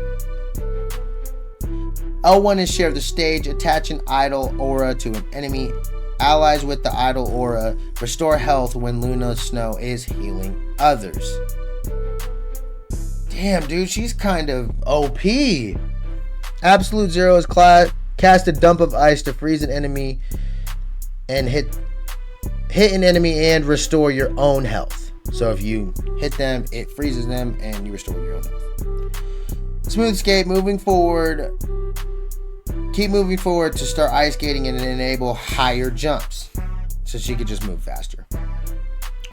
L1 is share the stage. Attach an idle aura to an enemy. Allies with the idle aura restore health when Luna Snow is healing others. Damn, dude, she's kind of OP. Absolute Zero is cast a dump of ice to freeze an enemy and hit an enemy and restore your own health. So if you hit them, it freezes them and you restore your own health. Smooth skate, moving forward. Keep moving forward to start ice skating and enable higher jumps. So she could just move faster.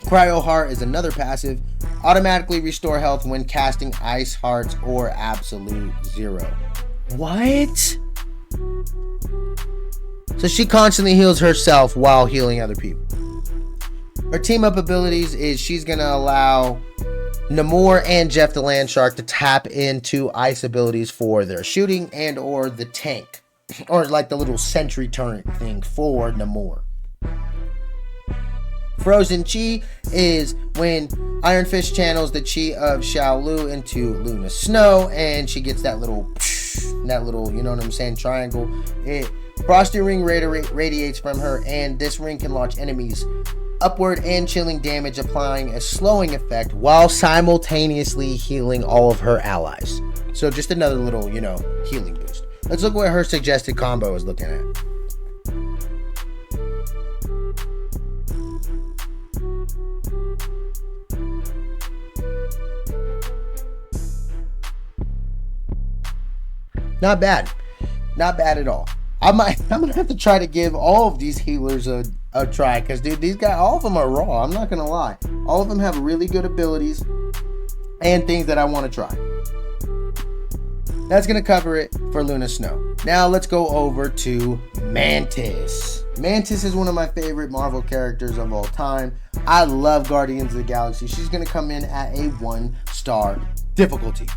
Cryo Heart is another passive. Automatically restore health when casting Ice Hearts or Absolute Zero. What? So she constantly heals herself while healing other people. Her team up abilities is she's going to allow Namor and Jeff the Land Shark to tap into ice abilities for their shooting and or the tank. Or like the little sentry turret thing for Namor. Frozen Chi is when Iron Fist channels the Chi of Xiao Lu into Luna Snow, and she gets that little, you know what I'm saying, triangle. Frosty Ring radiates from her, and this ring can launch enemies upward and chilling damage, applying a slowing effect while simultaneously healing all of her allies. So just another little, you know, healing boost. Let's look what her suggested combo is looking at. Not bad. Not bad at all. I'm gonna have to try to give all of these healers a try, because dude, these guys, all of them are raw. I'm not gonna lie. All of them have really good abilities and things that I want to try. That's gonna cover it for Luna Snow. Now let's go over to Mantis. Mantis is one of my favorite Marvel characters of all time. I love Guardians of the Galaxy. She's gonna come in at a 1-star difficulty.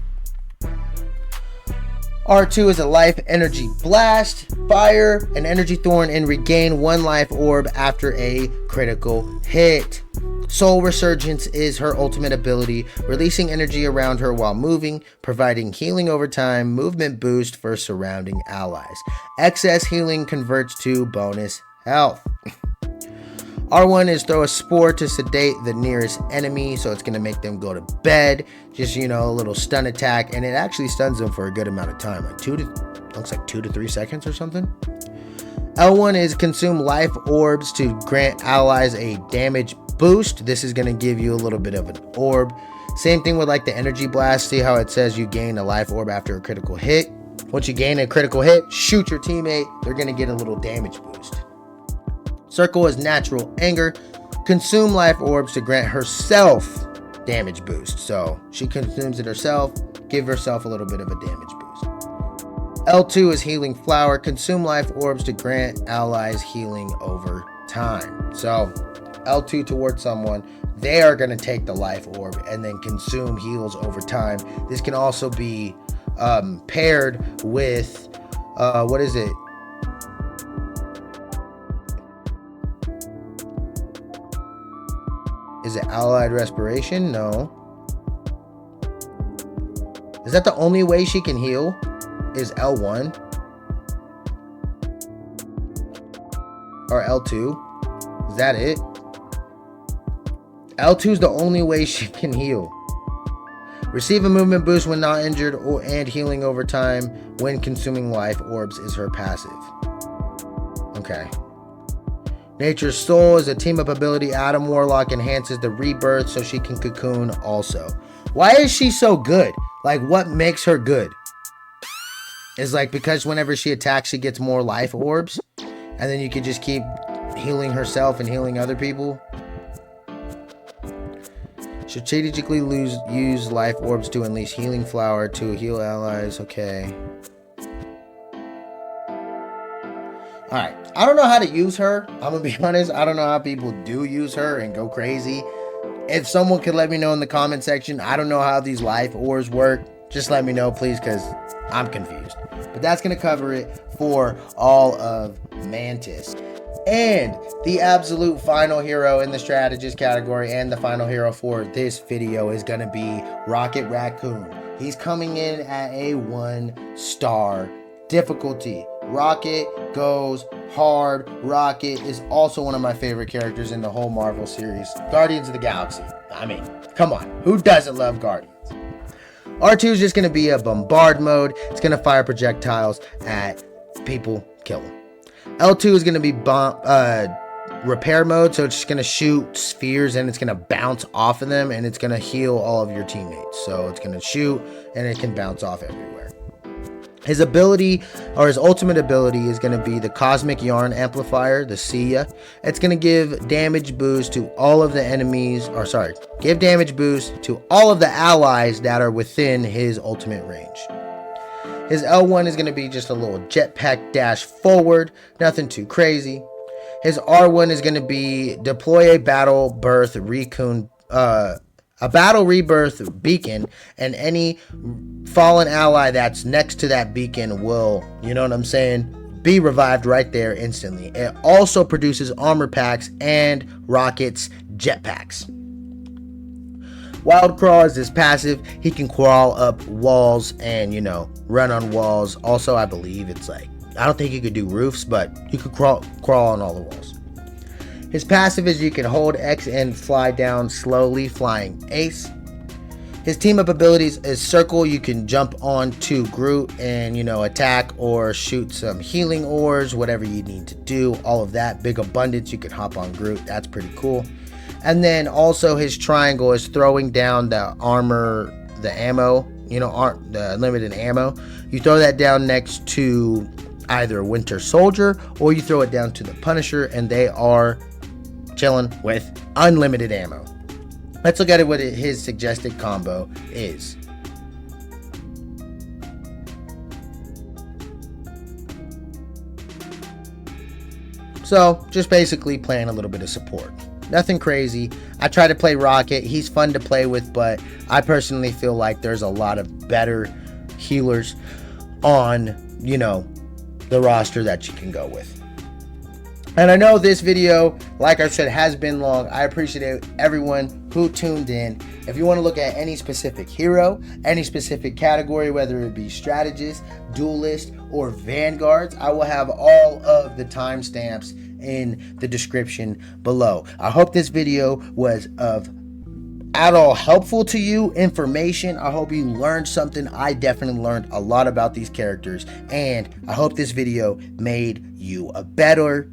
R2 is a life energy blast, fire an energy thorn, and regain 1 life orb after a critical hit. Soul Resurgence is her ultimate ability, releasing energy around her while moving, providing healing over time, movement boost for surrounding allies. Excess healing converts to bonus health. R1 is throw a spore to sedate the nearest enemy, so it's going to make them go to bed. Just, you know, a little stun attack, and it actually stuns them for a good amount of time, like 2 to 3 seconds or something. L1 is consume life orbs to grant allies a damage boost. This is going to give you a little bit of an orb. Same thing with like the energy blast. See how it says you gain a life orb after a critical hit? Once you gain a critical hit, shoot your teammate. They're going to get a little damage boost. Circle is natural anger. Consume life orbs to grant herself damage boost. So she consumes it herself, give herself a little bit of a damage boost. L2 is healing flower. Consume life orbs to grant allies healing over time. So L2 towards someone, they are going to take the life orb and then consume heals over time. This can also be paired with what is it? Is it Allied Respiration? No. Is that the only way she can heal? Is L1? Or L2? Is that it? L2 is the only way she can heal. Receive a movement boost when not injured and healing over time when consuming life orbs is her passive. Okay. Nature's Soul is a team-up ability. Adam Warlock enhances the rebirth so she can cocoon also. Why is she so good? Like, what makes her good? Is like because whenever she attacks, she gets more life orbs, and then you can just keep healing herself and healing other people. Strategically use life orbs to unleash healing flower to heal allies. Okay. Alright, I don't know how to use her. I'm gonna be honest, I don't know how people do use her and go crazy. If someone could let me know in the comment section, I don't know how these life orbs work. Just let me know, please, because I'm confused. But that's gonna cover it for all of Mantis. And the absolute final hero in the strategist category and the final hero for this video is gonna be Rocket Raccoon. He's coming in at a 1-star difficulty. Rocket goes hard. Rocket is also one of my favorite characters in the whole Marvel series. Guardians of the Galaxy. I mean, come on. Who doesn't love Guardians? R2 is just going to be a bombard mode. It's going to fire projectiles at people, kill them. L2 is going to be repair mode. So it's just going to shoot spheres and it's going to bounce off of them. And it's going to heal all of your teammates. So it's going to shoot and it can bounce off everywhere. His ability, or his ultimate ability, is going to be the Cosmic Yarn Amplifier, the Sia. It's going to give damage boost to all of the enemies, or sorry, give damage boost to all of the allies that are within his ultimate range. His L1 is going to be just a little jetpack dash forward, nothing too crazy. His R1 is going to be deploy a battle birth recon, a battle rebirth beacon, and any fallen ally that's next to that beacon will, you know what I'm saying, be revived right there instantly. It also produces armor packs and rockets jetpacks. Wild Crawl is his passive. He can crawl up walls and, you know, run on walls. Also, I believe it's like, I don't think you could do roofs, but you could crawl on all the walls. His passive is you can hold X and fly down slowly, flying ace. His team up abilities is circle. You can jump onto Groot and, you know, attack or shoot some healing ores, whatever you need to do. All of that. Big abundance. You can hop on Groot. That's pretty cool. And then also his triangle is throwing down the armor, the ammo, you know, the limited ammo. You throw that down next to either Winter Soldier or you throw it down to the Punisher, and they are chilling with unlimited ammo. Let's look at what his suggested combo is. So just basically playing a little bit of support. Nothing crazy. I try to play Rocket. He's fun to play with, but I personally feel like there's a lot of better healers on, you know, the roster that you can go with. And I know this video, like I said, has been long. I appreciate everyone who tuned in. If you want to look at any specific hero, any specific category, whether it be strategist, duelist, or vanguards, I will have all of the timestamps in the description below. I hope this video was at all helpful to you, information. I hope you learned something. I definitely learned a lot about these characters, and I hope this video made you a better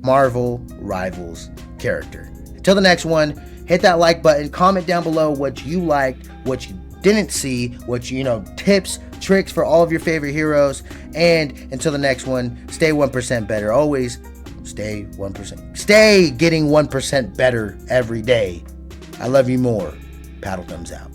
Marvel Rivals character. Until the next one, hit that like button, comment down below what you liked, what you didn't see, what you know, tips, tricks for all of your favorite heroes. And until the next one, stay 1% better. Always stay 1%. Stay getting 1% better every day. I love you more. Paddle Thumbz out.